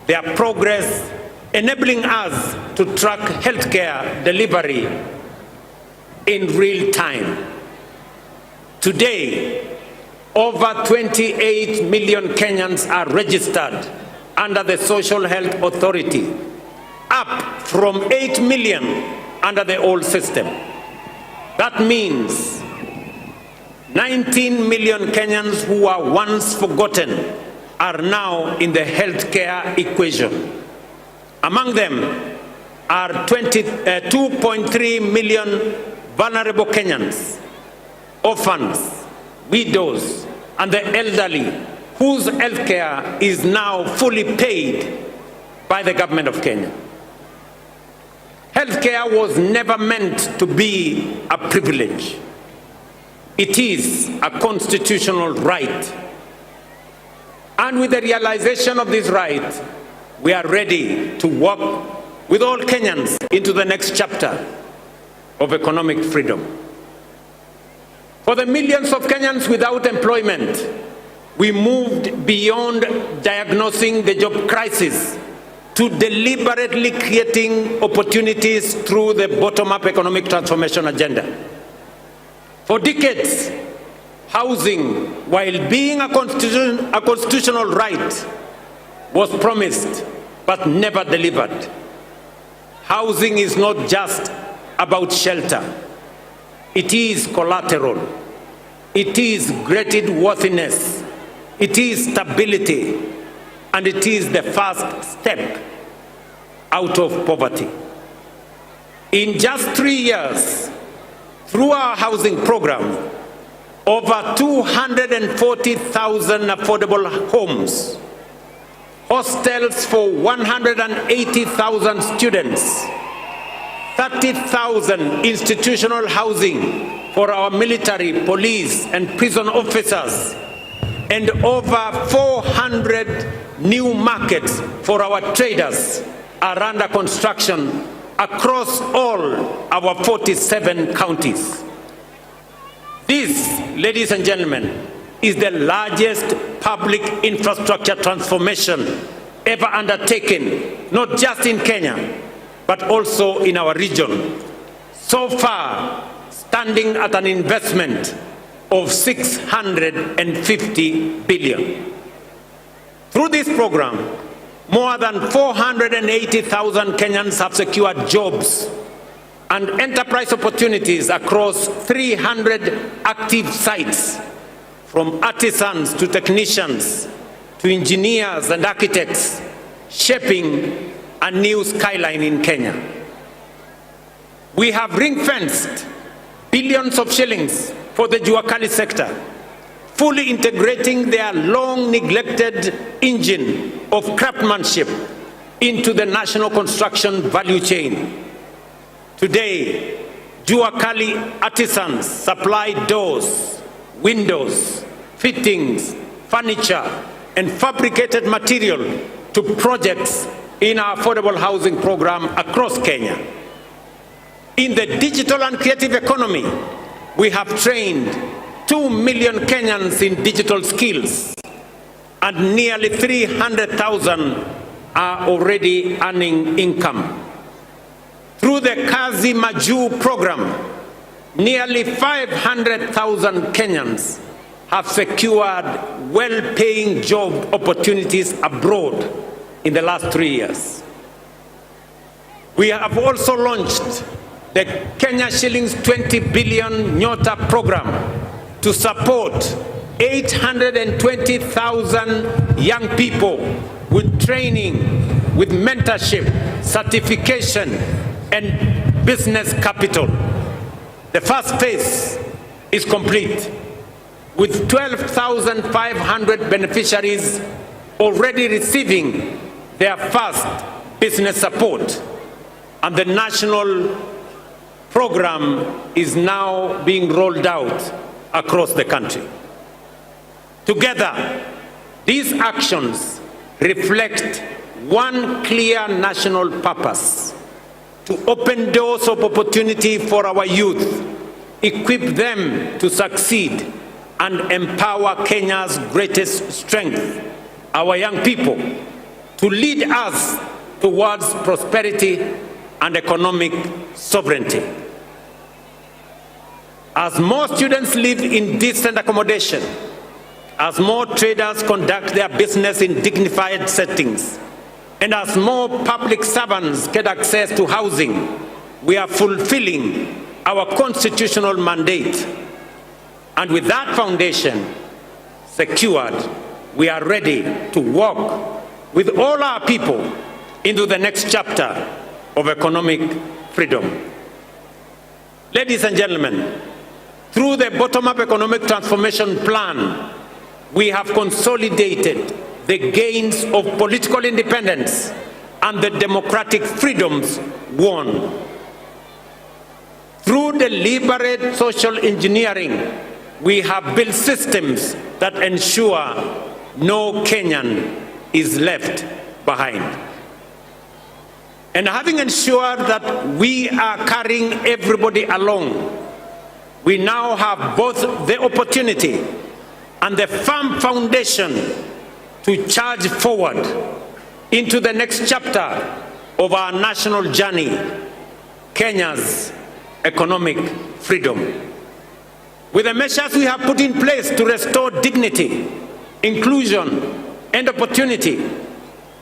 their progress, enabling us to track healthcare delivery in real time. Today, over 28 million Kenyans are registered under the Social Health Authority, up from 8 million under the old system. That means 19 million Kenyans who were once forgotten are now in the healthcare equation. Among them are 2.3 million vulnerable Kenyans, orphans, widows, and the elderly, whose healthcare is now fully paid by the government of Kenya. Healthcare was never meant to be a privilege. It is a constitutional right. And with the realization of this right, we are ready to walk with all Kenyans into the next chapter of economic freedom. For the millions of Kenyans without employment, we moved beyond diagnosing the job crisis to deliberately creating opportunities through the bottom-up economic transformation agenda. For decades, housing, while being a constitutional right, was promised but never delivered. Housing is not just about shelter. It is collateral. It is graded worthiness. It is stability. And it is the first step out of poverty. In just 3 years, through our housing program, over 240,000 affordable homes, hostels for 180,000 students, 30,000 institutional housing for our military, police, and prison officers, and over 400 new markets for our traders are under construction across all our 47 counties. This, ladies and gentlemen, is the largest public infrastructure transformation ever undertaken, not just in Kenya, but also in our region, so far standing at an investment of 650 billion. Through this program, more than 480,000 Kenyans have secured jobs and enterprise opportunities across 300 active sites, from artisans to technicians to engineers and architects, shaping a new skyline in Kenya. We have ring-fenced billions of shillings for the Jua Kali sector, fully integrating their long-neglected engine of craftsmanship into the national construction value chain. Today, Jua Kali artisans supply doors, windows, fittings, furniture, and fabricated material to projects in our affordable housing program across Kenya. In the digital and creative economy, we have trained 2 million Kenyans in digital skills, and nearly 300,000 are already earning income. Through the Kazi Maju program, nearly 500,000 Kenyans have secured well-paying job opportunities abroad in the last 3 years. We have also launched the Kenya shillings 20 billion Nyota program to support 820,000 young people with training, with mentorship, certification, and business capital. The first phase is complete, with 12,500 beneficiaries already receiving their first business support, and the national program is now being rolled out across the country. Together, these actions reflect one clear national purpose: to open doors of opportunity for our youth, equip them to succeed, and empower Kenya's greatest strength, our young people, to lead us towards prosperity and economic sovereignty. As more students live in decent accommodation, as more traders conduct their business in dignified settings, and as more public servants get access to housing, we are fulfilling our constitutional mandate. And with that foundation secured, we are ready to walk with all our people into the next chapter of economic freedom. Ladies and gentlemen, through the bottom-up economic transformation plan, we have consolidated the gains of political independence and the democratic freedoms won. Through deliberate social engineering, we have built systems that ensure no Kenyan is left behind. And having ensured that we are carrying everybody along, we now have both the opportunity and the firm foundation to charge forward into the next chapter of our national journey, Kenya's economic freedom. With the measures we have put in place to restore dignity, inclusion, and opportunity,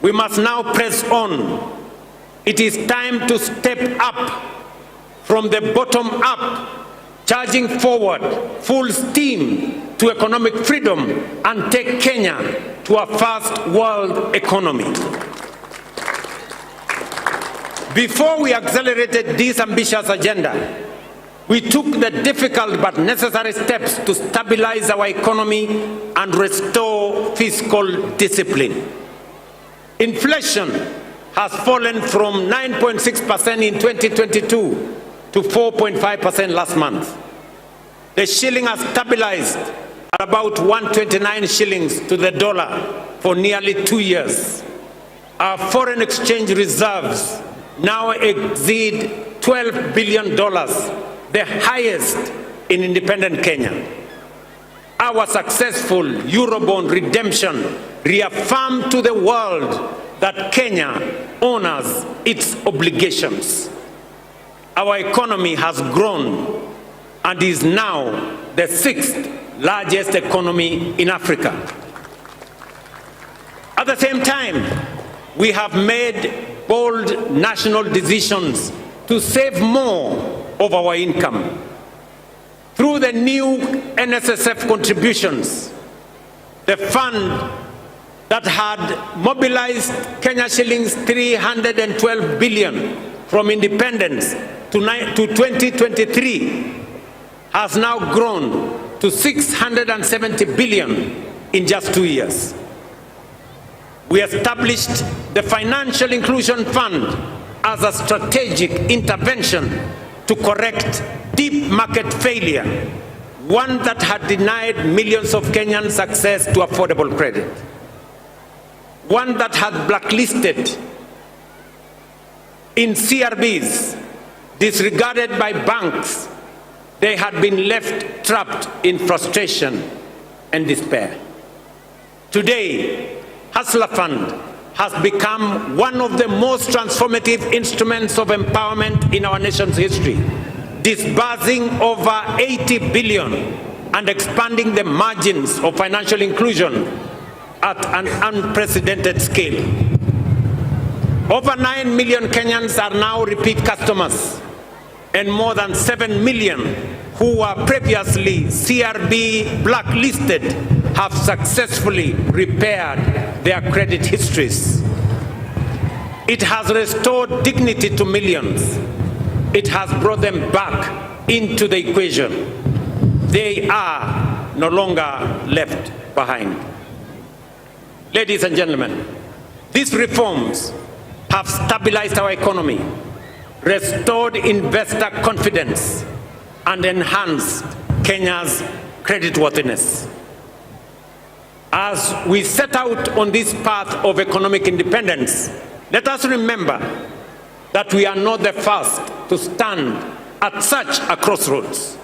we must now press on. It is time to step up from the bottom up, charging forward full steam to economic freedom and take Kenya to a first world economy. Before we accelerated this ambitious agenda, we took the difficult but necessary steps to stabilize our economy and restore fiscal discipline. Inflation has fallen from 9.6% in 2022 to 4.5% last month. The shilling has stabilized at about 129 shillings to the dollar for nearly 2 years. Our foreign exchange reserves now exceed $12 billion, the highest in independent Kenya. Our successful Eurobond redemption reaffirmed to the world that Kenya honors its obligations. our economy has grown and is now the 6th largest economy in Africa. At the same time, we have made bold national decisions to save more of our income. Through the new NSSF contributions, the fund that had mobilized Kenya shillings 312 billion from independence to 2023 has now grown to 670 billion in just 2 years. We established the Financial Inclusion Fund as a strategic intervention to correct deep market failure, one that had denied millions of Kenyans access to affordable credit, one that had blacklisted in CRBs, disregarded by banks. They had been left trapped in frustration and despair. Today, Hustler Fund has become one of the most transformative instruments of empowerment in our nation's history, disbursing over 80 billion and expanding the margins of financial inclusion at an unprecedented scale. Over 9 million Kenyans are now repeat customers, and more than 7 million who were previously CRB blacklisted have successfully repaired their credit histories. It has restored dignity to millions. It has brought them back into the equation. They are no longer left behind. Ladies and gentlemen, these reforms have stabilized our economy, restored investor confidence, and enhanced Kenya's creditworthiness. As we set out on this path of economic independence, let us remember that we are not the first to stand at such a crossroads.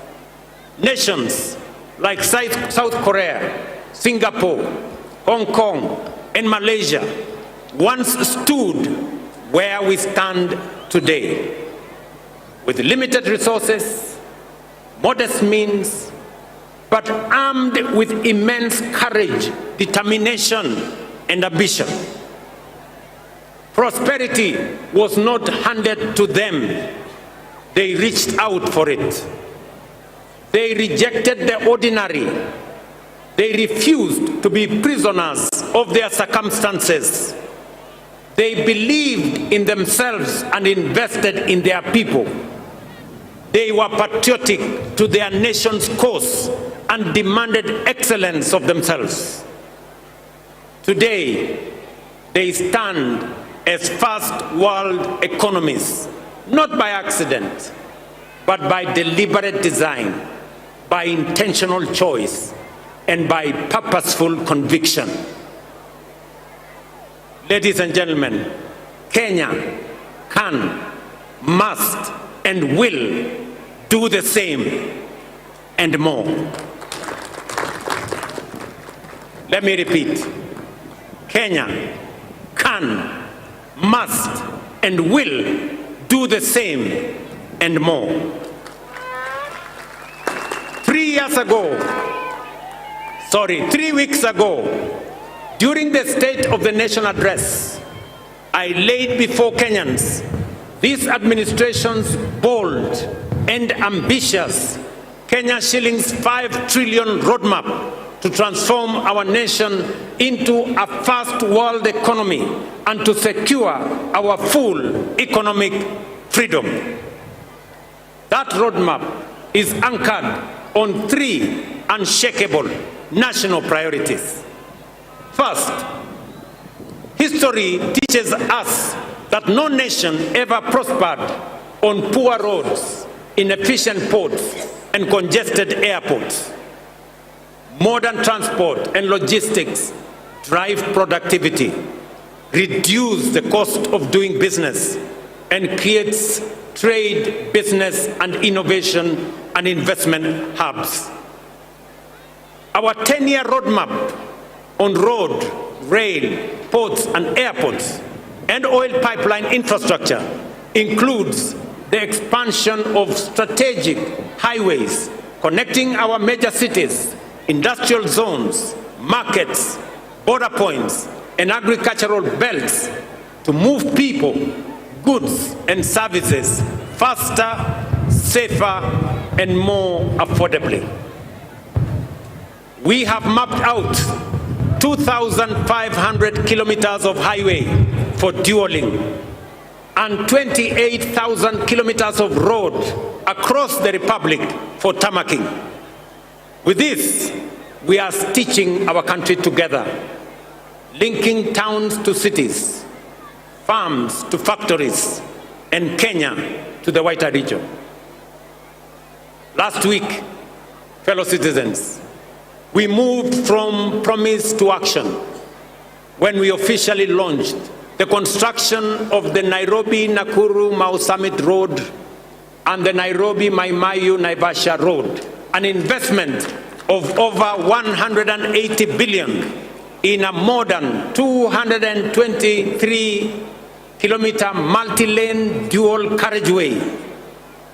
Nations like South Korea, Singapore, Hong Kong, and Malaysia once stood where we stand today, with limited resources, modest means, but armed with immense courage, determination, and ambition. Prosperity was not handed to them. They reached out for it. They rejected the ordinary. They refused to be prisoners of their circumstances. They believed in themselves and invested in their people. They were patriotic to their nation's cause and demanded excellence of themselves. Today, they stand as first world economies, not by accident, but by deliberate design, by intentional choice, and by purposeful conviction. Ladies and gentlemen, Kenya can, must, and will do the same and more. Let me repeat. Kenya can, must, and will do the same and more. 3 weeks ago, during the State of the Nation address, I laid before Kenyans this administration's bold and ambitious Kenya shillings 5 trillion roadmap to transform our nation into a first world economy and to secure our full economic freedom. That roadmap is anchored on 3 unshakable national priorities. First, history teaches us that no nation ever prospered on poor roads, inefficient ports, and congested airports. Modern transport and logistics drive productivity, reduce the cost of doing business, and creates trade, business, and innovation and investment hubs. Our 10-year roadmap on road, rail, ports, and airports, and oil pipeline infrastructure includes the expansion of strategic highways connecting our major cities, industrial zones, markets, border points, and agricultural belts to move people, goods, and services faster, safer, and more affordably. We have mapped out 2,500 kilometers of highway for dualing and 28,000 kilometers of road across the Republic for tarmacking. With this, we are stitching our country together, linking towns to cities, farms to factories, and Kenya to the wider region. Last week, fellow citizens, we moved from promise to action when we officially launched the construction of the Nairobi-Nakuru-Mau Summit Road and the Nairobi-Mai-Mahiu-Naivasha Road, an investment of over 180 billion in a modern 223-kilometer multi-lane dual carriageway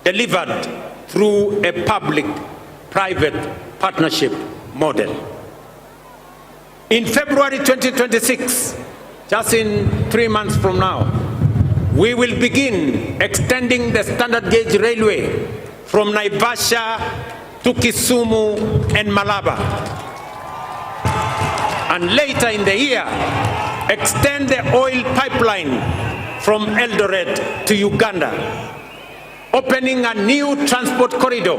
delivered through a public-private partnership model. In February 2026, just in 3 months from now, we will begin extending the standard gauge railway from Naivasha to Kisumu and Malaba. And later in the year, extend the oil pipeline from Eldoret to Uganda, opening a new transport corridor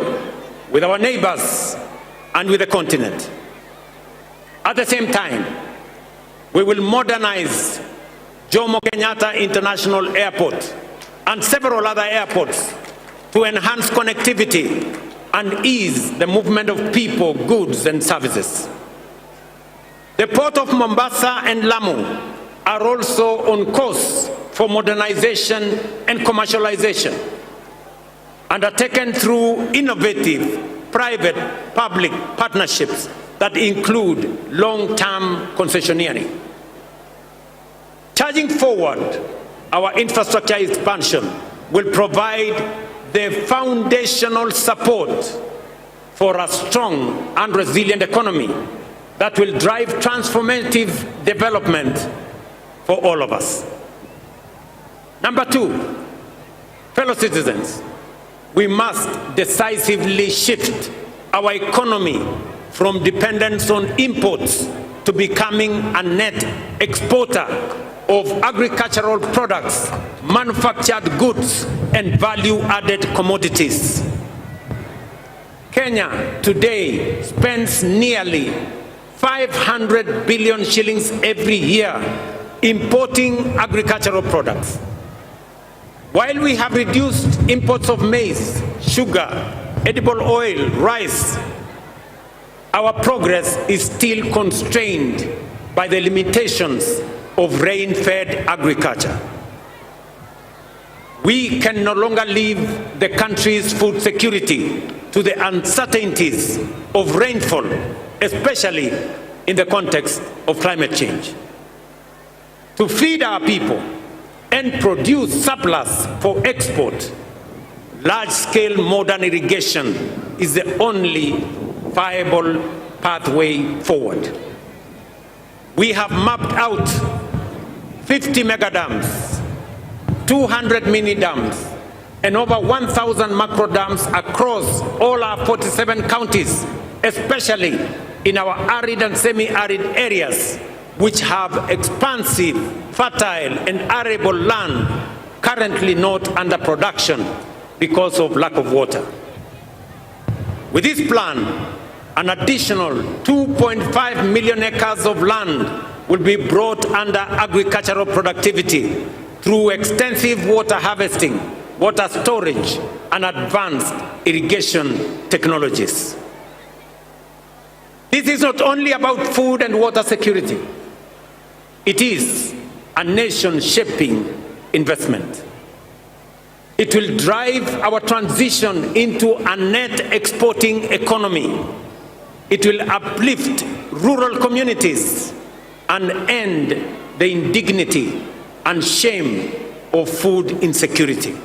with our neighbors and with the continent. At the same time, we will modernize Jomo Kenyatta International Airport and several other airports to enhance connectivity and ease the movement of people, goods, and services. The Port of Mombasa and Lamu are also on course for modernization and commercialization, undertaken through innovative private-public partnerships that include long-term concessioneering. Charging forward, our infrastructure expansion will provide the foundational support for a strong and resilient economy that will drive transformative development for all of us. Number two, fellow citizens, we must decisively shift our economy from dependence on imports to becoming a net exporter of agricultural products, manufactured goods, and value-added commodities. Kenya today spends nearly 500 billion shillings every year importing agricultural products. While we have reduced imports of maize, sugar, edible oil, rice, our progress is still constrained by the limitations of rain-fed agriculture. We can no longer leave the country's food security to the uncertainties of rainfall, especially in the context of climate change. To feed our people and produce surplus for export, large-scale modern irrigation is the only viable pathway forward. We have mapped out 50 mega dams, 200 mini dams, and over 1,000 macro dams across all our 47 counties, especially in our arid and semi-arid areas, which have expansive, fertile, and arable land currently not under production because of lack of water. With this plan, an additional 2.5 million acres of land will be brought under agricultural productivity through extensive water harvesting, water storage, and advanced irrigation technologies. This is not only about food and water security. It is a nation-shaping investment. It will drive our transition into a net exporting economy. It will uplift rural communities and end the indignity and shame of food insecurity.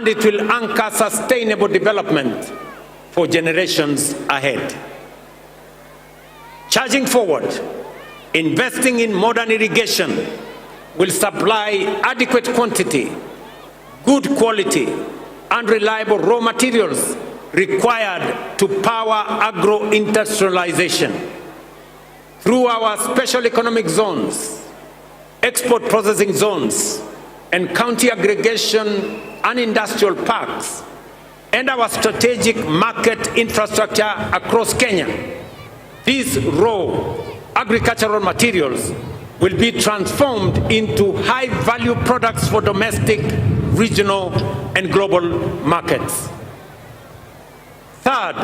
and it will anchor sustainable development for generations ahead. Charging forward, investing in modern irrigation will supply adequate quantity, good quality, and reliable raw materials required to power agro-industrialization. Through our special economic zones, export processing zones, and county aggregation and industrial parks, and our strategic market infrastructure across Kenya, these raw agricultural materials will be transformed into high-value products for domestic, regional, and global markets. Third,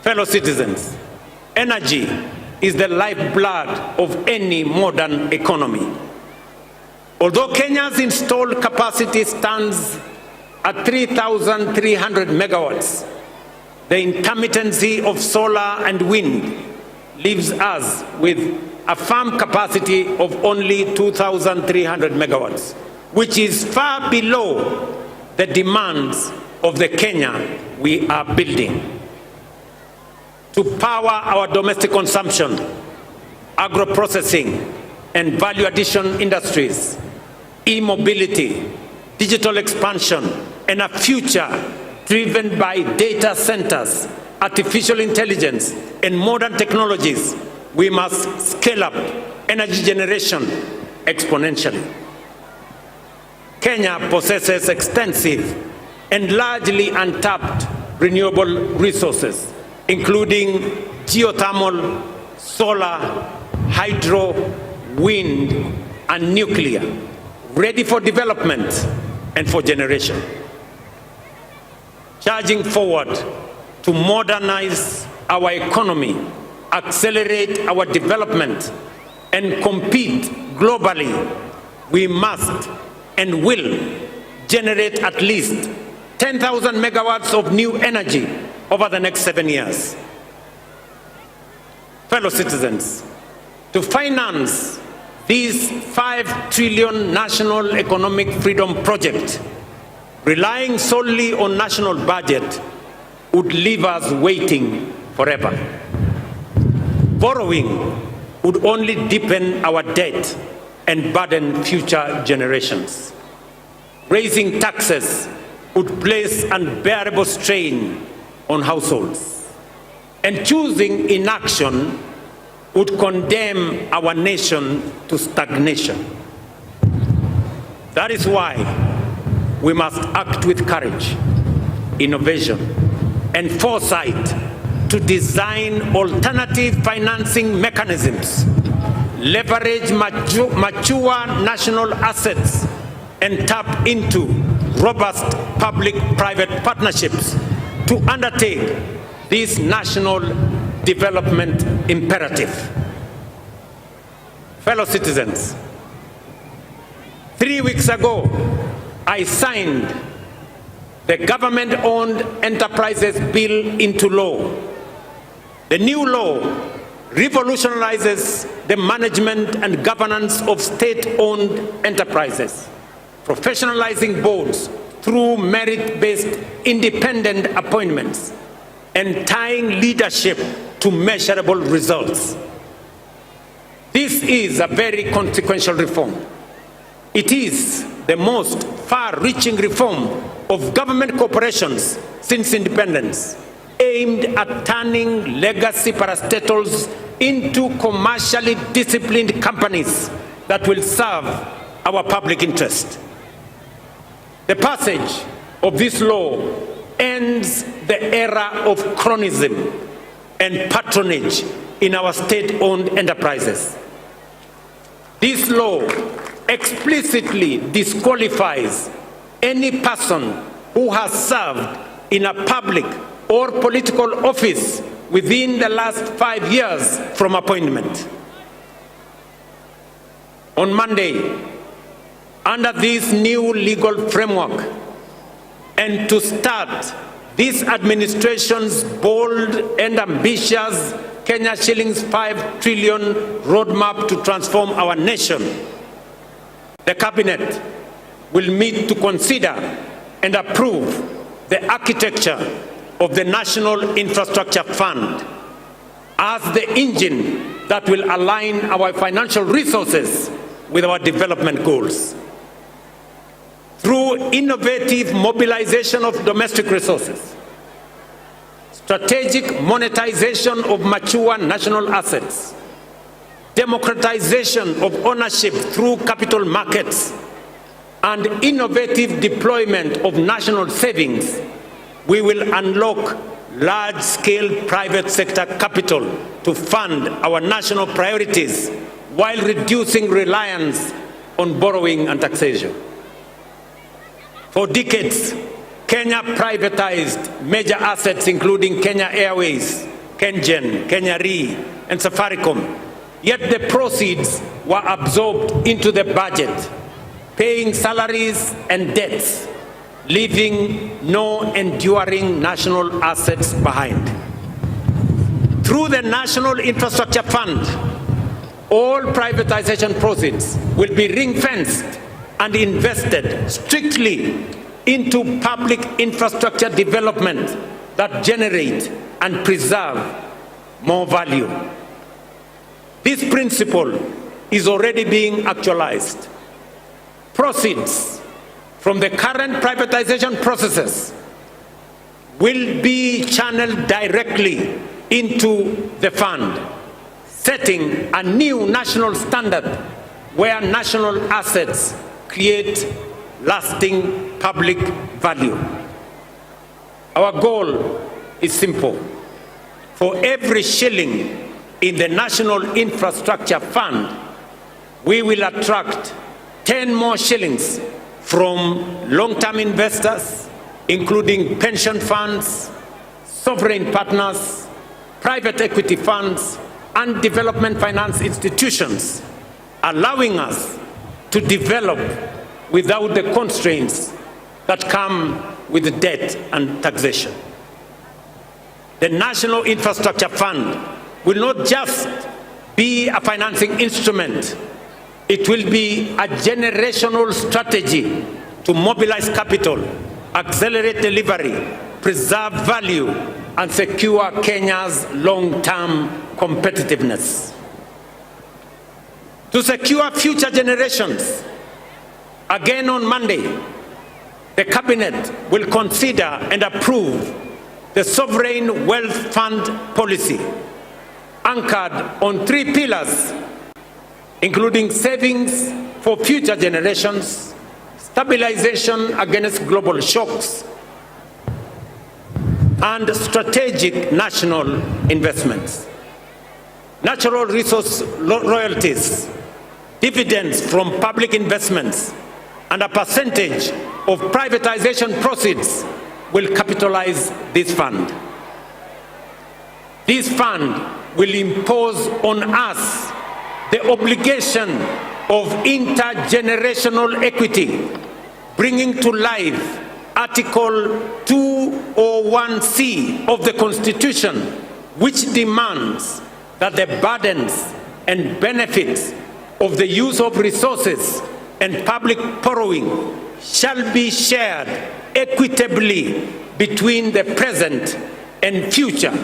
fellow citizens, energy is the lifeblood of any modern economy. Although Kenya's installed capacity stands at 3,300 megawatts, the intermittency of solar and wind leaves us with a firm capacity of only 2,300 megawatts, which is far below the demands of the Kenya we are building. To power our domestic consumption, agro-processing, and value addition industries, e-mobility, digital expansion, and a future driven by data centers, artificial intelligence, and modern technologies, we must scale up energy generation exponentially. Kenya possesses extensive and largely untapped renewable resources, including geothermal, solar, hydro, wind, and nuclear, ready for development and for generation. Charging forward to modernize our economy, accelerate our development, and compete globally, we must and will generate at least 10,000 megawatts of new energy over the next 7 years. Fellow citizens, to finance this 5 trillion national economic freedom project, relying solely on national budget would leave us waiting forever. Borrowing would only deepen our debt and burden future generations. Raising taxes would place unbearable strain on households. And choosing inaction would condemn our nation to stagnation. That is why we must act with courage, innovation, and foresight to design alternative financing mechanisms, leverage mature national assets, and tap into robust public-private partnerships to undertake this national development imperative. Fellow citizens, 3 weeks ago, I signed the Government-Owned Enterprises Bill into law. The new law revolutionizes the management and governance of state-owned enterprises, professionalizing boards through merit-based independent appointments and tying leadership to measurable results. This is a very consequential reform. It is the most far-reaching reform of government corporations since independence, aimed at turning legacy parastatals into commercially disciplined companies that will serve our public interest. The passage of this law ends the era of cronyism and patronage in our state-owned enterprises. This law explicitly disqualifies any person who has served in a public or political office within the last 5 years from appointment. On Monday, under this new legal framework, and to start this administration's bold and ambitious Kenya shillings 5 trillion roadmap to transform our nation, the Cabinet will meet to consider and approve the architecture of the National Infrastructure Fund as the engine that will align our financial resources with our development goals. Through innovative mobilization of domestic resources, strategic monetization of mature national assets, democratization of ownership through capital markets, and innovative deployment of national savings, we will unlock large-scale private sector capital to fund our national priorities while reducing reliance on borrowing and taxation. For decades, Kenya privatized major assets including Kenya Airways, KenGen, Kenya Re, and Safaricom, yet the proceeds were absorbed into the budget, paying salaries and debts, leaving no enduring national assets behind. Through the National Infrastructure Fund, all privatization proceeds will be ring-fenced and invested strictly into public infrastructure development that generate and preserve more value. This principle is already being actualized. Proceeds from the current privatization processes will be channeled directly into the fund, setting a new national standard where national assets create lasting public value. Our goal is simple. For every shilling in the National Infrastructure Fund, we will attract 10 more shillings from long-term investors, including pension funds, sovereign partners, private equity funds, and development finance institutions, allowing us to develop without the constraints that come with debt and taxation. The National Infrastructure Fund will not just be a financing instrument, it will be a generational strategy to mobilize capital, accelerate delivery, preserve value, and secure Kenya's long-term competitiveness. To secure future generations, again on Monday, the Cabinet will consider and approve the Sovereign Wealth Fund policy, anchored on 3 pillars, including savings for future generations, stabilization against global shocks, and strategic national investments. Natural resource royalties, dividends from public investments, and a percentage of privatization proceeds will capitalize this fund. This fund will impose on us the obligation of intergenerational equity, bringing to life Article 201C of the Constitution, which demands that the burdens and benefits of the use of resources and public borrowing shall be shared equitably between the present and future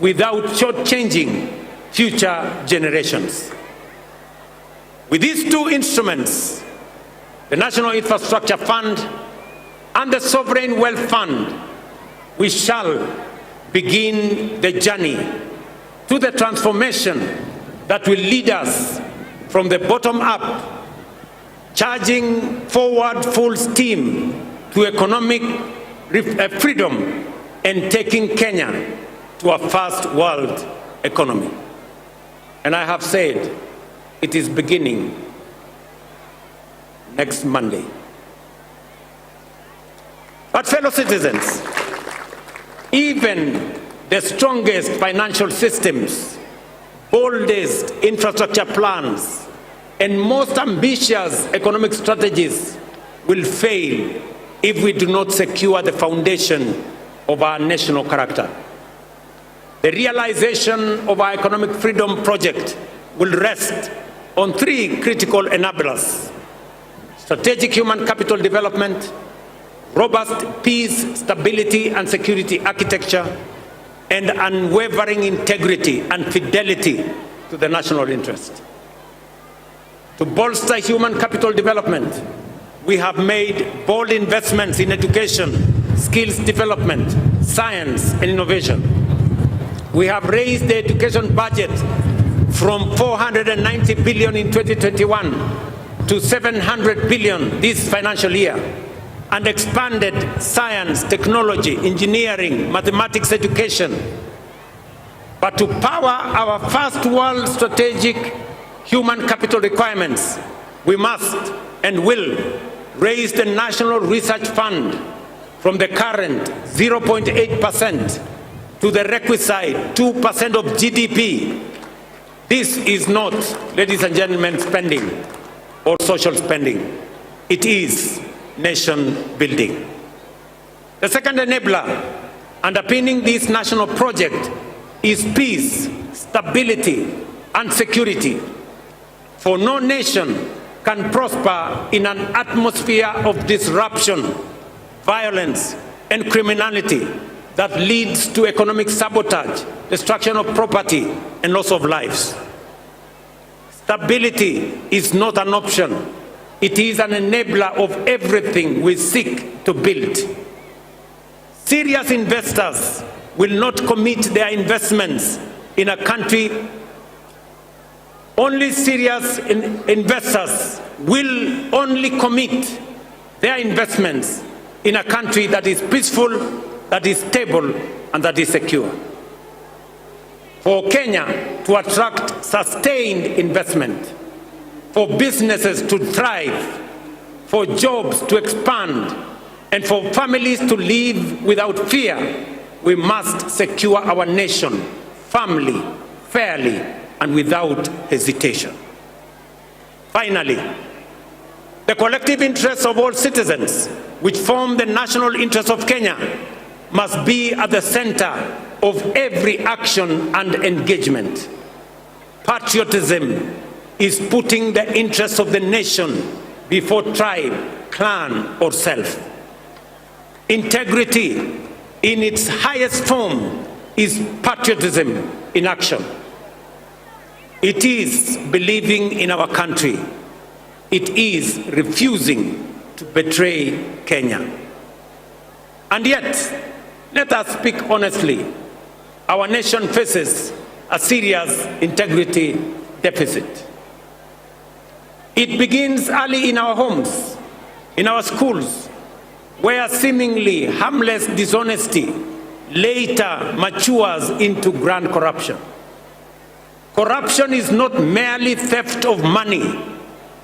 without shortchanging future generations. With these 2 instruments, the National Infrastructure Fund and the Sovereign Wealth Fund, we shall begin the journey to the transformation that will lead us from the bottom up, charging forward full steam to economic freedom and taking Kenya to a first world economy. And I have said, it is beginning next Monday. But fellow citizens, even the strongest financial systems, boldest infrastructure plans, and most ambitious economic strategies will fail if we do not secure the foundation of our national character. The realization of our economic freedom project will rest on 3 critical enablers: strategic human capital development, robust peace, stability, and security architecture, and unwavering integrity and fidelity to the national interest. To bolster human capital development, we have made bold investments in education, skills development, science, and innovation. We have raised the education budget from 490 billion in 2021 to 700 billion this financial year, and expanded science, technology, engineering, mathematics education. But to power our first world strategic human capital requirements, we must and will raise the National Research Fund from the current 0.8% to the requisite 2% of GDP. This is not, ladies and gentlemen, spending or social spending. It is nation building. The second enabler underpinning this national project is peace, stability, and security. For no nation can prosper in an atmosphere of disruption, violence, and criminality that leads to economic sabotage, destruction of property, and loss of lives. Stability is not an option. It is an enabler of everything we seek to build. Serious investors will not commit their investments in a country. Only serious investors will only commit their investments in a country that is peaceful, that is stable, and that is secure. For Kenya to attract sustained investment, for businesses to thrive, for jobs to expand, and for families to live without fear, we must secure our nation firmly, fairly, and without hesitation. Finally, the collective interests of all citizens, which form the national interest of Kenya, must be at the center of every action and engagement. Patriotism is putting the interests of the nation before tribe, clan, or self. Integrity in its highest form is patriotism in action. It is believing in our country. It is refusing to betray Kenya. And yet, let us speak honestly, our nation faces a serious integrity deficit. It begins early in our homes, in our schools, where seemingly harmless dishonesty later matures into grand corruption. Corruption is not merely theft of money,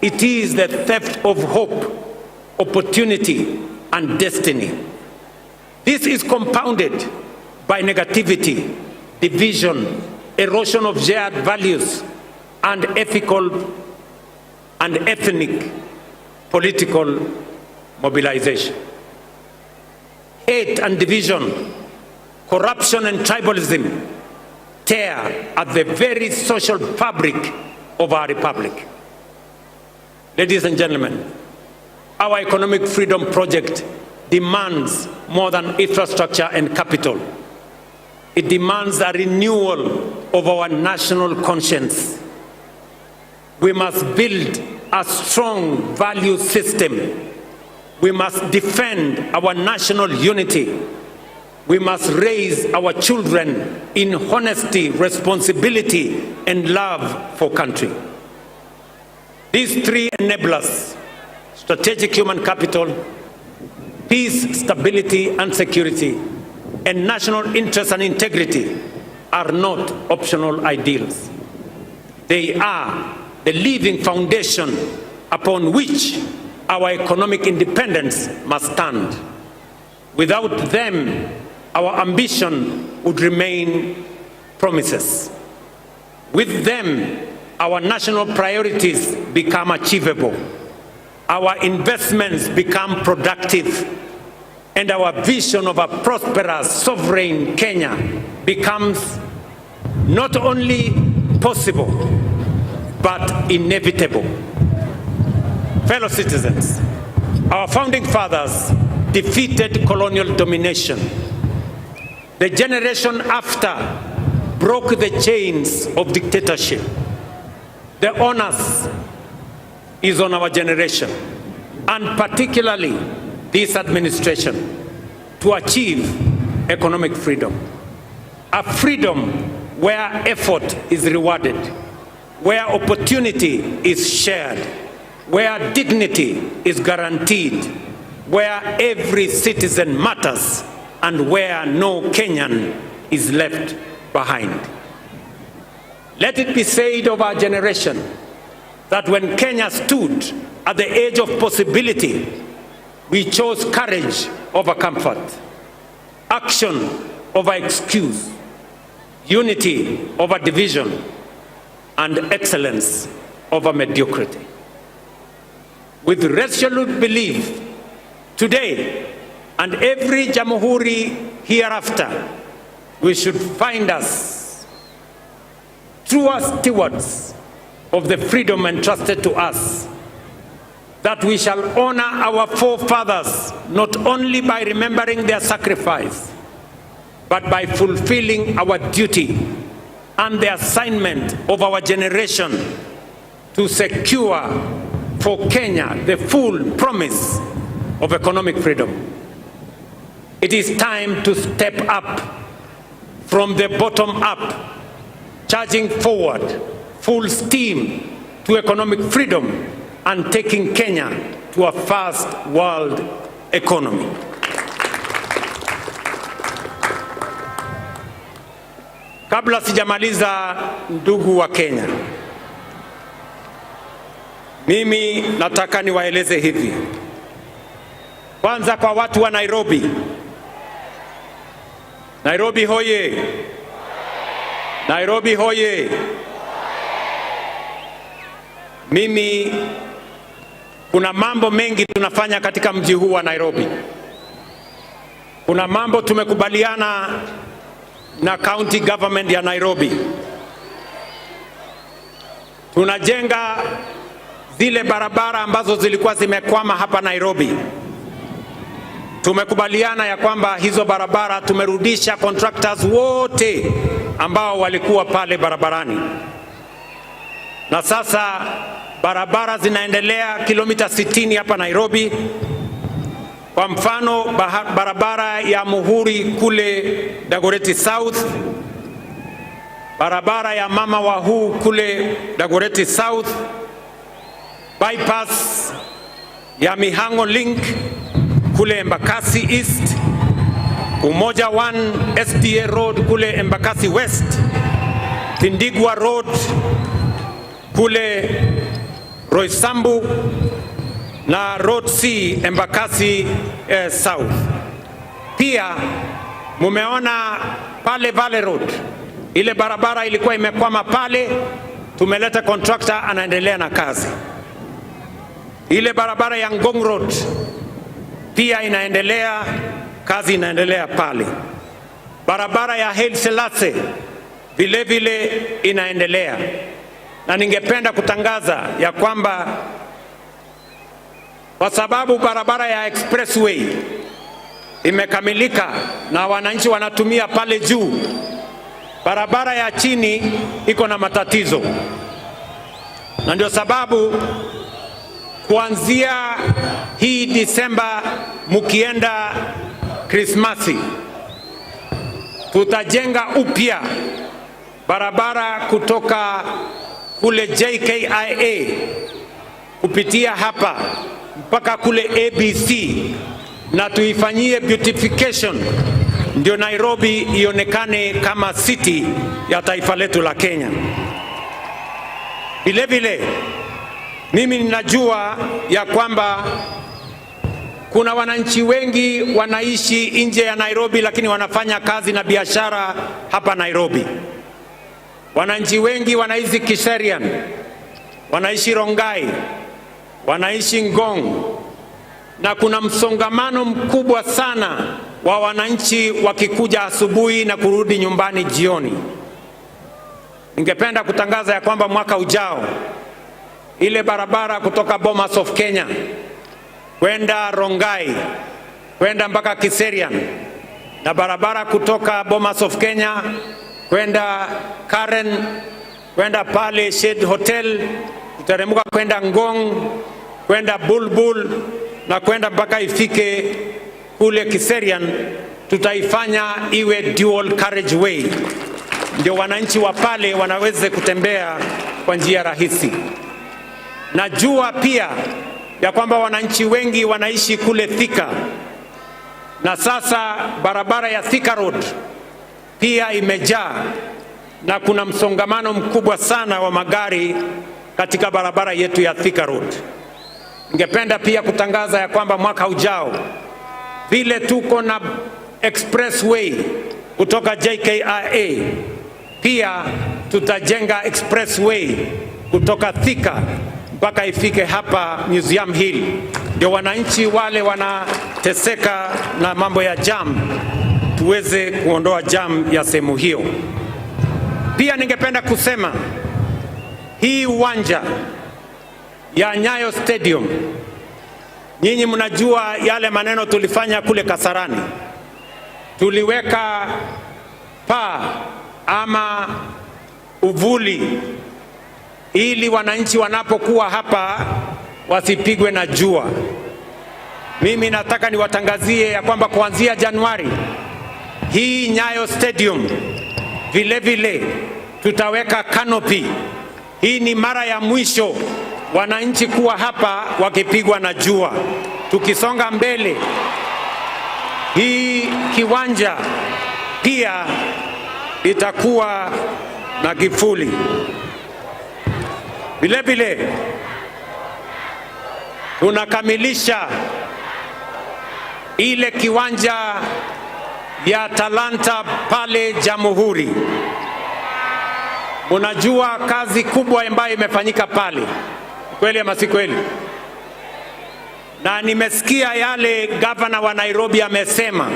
it is the theft of hope, opportunity, and destiny. This is compounded by negativity, division, erosion of shared values, and ethical and ethnic political mobilization. Hate and division, corruption and tribalism tear at the very social fabric of our republic. Ladies and gentlemen, our economic freedom project demands more than infrastructure and capital. It demands a renewal of our national conscience. We must build a strong value system. We must defend our national unity. We must raise our children in honesty, responsibility, and love for country. These three enablers, strategic human capital, peace, stability, and security, and national interest and integrity, are not optional ideals. They are the living foundation upon which our economic independence must stand. Without them, our ambition would remain promises. With them, our national priorities become achievable. Our investments become productive. And our vision of a prosperous, sovereign Kenya becomes not only possible, but inevitable. Fellow citizens, our founding fathers defeated colonial domination. The generation after broke the chains of dictatorship. The onus is on our generation, and particularly this administration, to achieve economic freedom. A freedom where effort is rewarded, where opportunity is shared, where dignity is guaranteed, where every citizen matters, and where no Kenyan is left behind. Let it be said of our generation that when Kenya stood at the edge of possibility, we chose courage over comfort, action over excuse, unity over division, and excellence over mediocrity. With resolute belief, today and every Jamhuri hereafter, we should find us true stewards of the freedom entrusted to us, that we shall honor our forefathers not only by remembering their sacrifice, but by fulfilling our duty and the assignment of our generation to secure for Kenya the full promise of economic freedom. It is time to step up from the bottom up, charging forward full steam to economic freedom and taking Kenya to a first world economy. Kabla sijamaliza, ndugu wa Kenya, mimi nataka niwaeleze hivi. Kwanza kwa watu wa Nairobi. Nairobi hoye! Nairobi hoye! Mimi kuna mambo mengi tunafanya katika mji huu wa Nairobi. Kuna mambo tumekubaliana na county government ya Nairobi. Tunajenga zile barabara ambazo zilikuwa zimekwama hapa Nairobi. Tumekubaliana ya kwamba hizo barabara tumerudisha contractors wote ambao walikuwa pale barabarani. Na sasa barabara zinaendelea kilomita 60 hapa Nairobi. Kwa mfano barabara ya Muhuri kule Dagoretti South, barabara ya Mama Wahu kule Dagoretti South, bypass ya Mihango Link kule Embakasi East, Umoja 1 SDA Road kule Embakasi West, Tindigwa Road kule Roysambu na Road C Embakasi South. Pia mumeona pale Valley Road, ile barabara ilikuwa imekwama pale, tumeleta contractor anaendelea na kazi. Ile barabara ya Ngong Road pia inaendelea, kazi inaendelea pale. Barabara ya Haile Selassie vile vile inaendelea. Na ningependa kutangaza ya kwamba kwa sababu barabara ya expressway imekamilika na wananchi wanatumia pale juu, barabara ya chini iko na matatizo. Na ndio sababu kuanzia hii Disemba mukienda Krismasi, tutajenga upya barabara kutoka kule JKIA kupitia hapa mpaka kule ABC, na tuifanyie beautification ndio Nairobi ionekane kama city ya taifa letu la Kenya. Vile vile mimi ninajua ya kwamba kuna wananchi wengi wanaishi nje ya Nairobi lakini wanafanya kazi na biashara hapa Nairobi. Wananchi wengi wanaishi Kiserian, wanaishi Rongai, wanaishi Ngong, na kuna msongamano mkubwa sana wa wananchi wakikuja asubuhi na kurudi nyumbani jioni. Ningependa kutangaza ya kwamba mwaka ujao ile barabara kutoka Bomas of Kenya kwenda Rongai kwenda mpaka Kiserian, na barabara kutoka Bomas of Kenya kwenda Karen, kwenda pale Shade Hotel, kuteremka kwenda Ngong, kwenda Bulbul na kwenda mpaka ifike kule Kiserian. Tutaifanya iwe dual carriageway, ndio wananchi wa pale wanaweze kutembea kwa njia rahisi. Najua pia ya kwamba wananchi wengi wanaishi kule Thika, na sasa barabara ya Thika Road pia imejaa na kuna msongamano mkubwa sana wa magari katika barabara yetu ya Thika Road. Ningependa pia kutangaza ya kwamba mwaka ujao vile tuko na expressway kutoka JKIA, pia tutajenga expressway kutoka Thika mpaka ifike hapa Museum Hill, ndio wananchi wale wanateseka na mambo ya jam tuweze kuondoa jam ya sehemu hiyo. Pia ningependa kusema hii uwanja ya Nyayo Stadium, nyinyi mnajua yale maneno tulifanya kule Kasarani. Tuliweka paa ama uvuli ili wananchi wanapokuwa hapa wasipigwe na jua. Mimi nataka niwatangazie ya kwamba kuanzia Januari hii Nyayo Stadium vile tutaweka canopy. Hii ni mara ya mwisho wananchi kuwa hapa wakipigwa na jua. Tukisonga mbele, hii kiwanja pia itakuwa na kivuli. Vile tunakamilisha ile kiwanja ya Talanta pale Jamhuri. Unajua kazi kubwa ambayo imefanyika pale, kweli ama si kweli? Na nimesikia yale gavana wa Nairobi amesema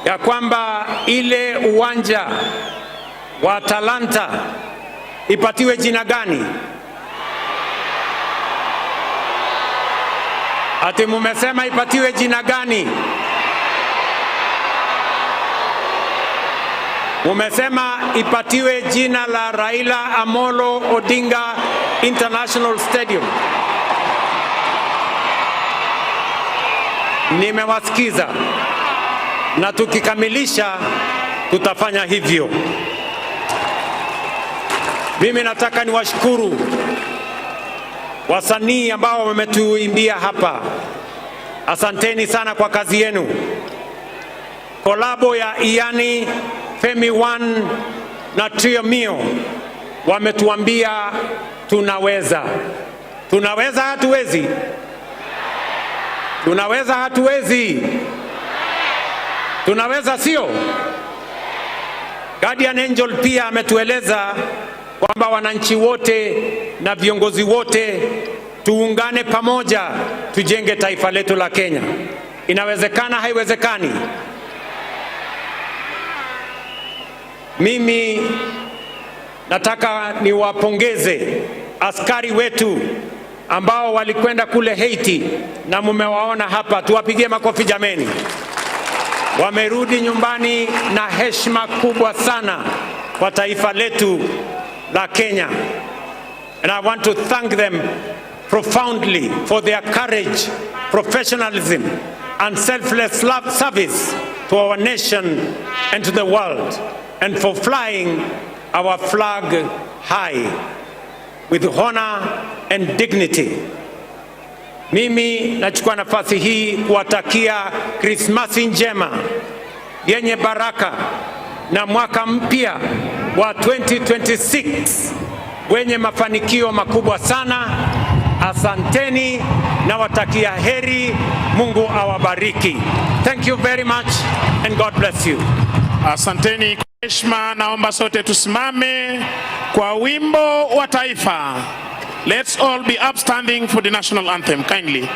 ya kwamba ile uwanja wa Talanta ipatiwe jina gani? Ati mumesema ipatiwe jina gani? Mumesema ipatiwe jina la Raila Amolo Odinga International Stadium. Nimewasikiza na tukikamilisha tutafanya hivyo. Mimi nataka niwashukuru wasanii ambao wametuimbia hapa. Asanteni sana kwa kazi yenu. Kolabo ya Iani, Femi One na Trio Mio wametuambia tunaweza. Tunaweza hatuwezi? Tunaweza hatuwezi? Tunaweza sio? Guardian Angel pia ametueleza kwamba wananchi wote na viongozi wote tuungane pamoja tujenge taifa letu la Kenya. Inawezekana haiwezekani? Mimi nataka niwapongeze askari wetu ambao walikwenda kule Haiti na mumewaona hapa, tuwapigie makofi jameni. Wamerudi nyumbani na heshima kubwa sana kwa taifa letu la Kenya. And I want to thank them profoundly for their courage, professionalism and selfless love service to our nation and to the world, and for flying our flag high with honor and dignity. Mimi nachukua nafasi hii kuwatakia Krismasi njema yenye baraka na mwaka mpya wa 2026 wenye mafanikio makubwa sana. Asanteni na watakia heri. Mungu awabariki. Thank you very much and God bless you. Asanteni kwa heshima. Naomba sote tusimame kwa wimbo wa taifa. Let's all be upstanding for the national anthem kindly.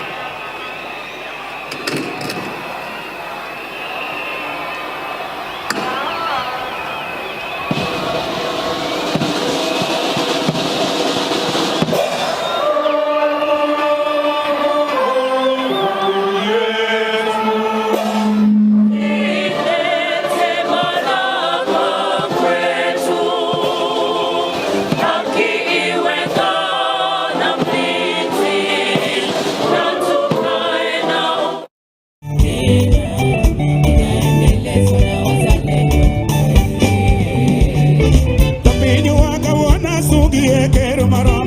quiero marar.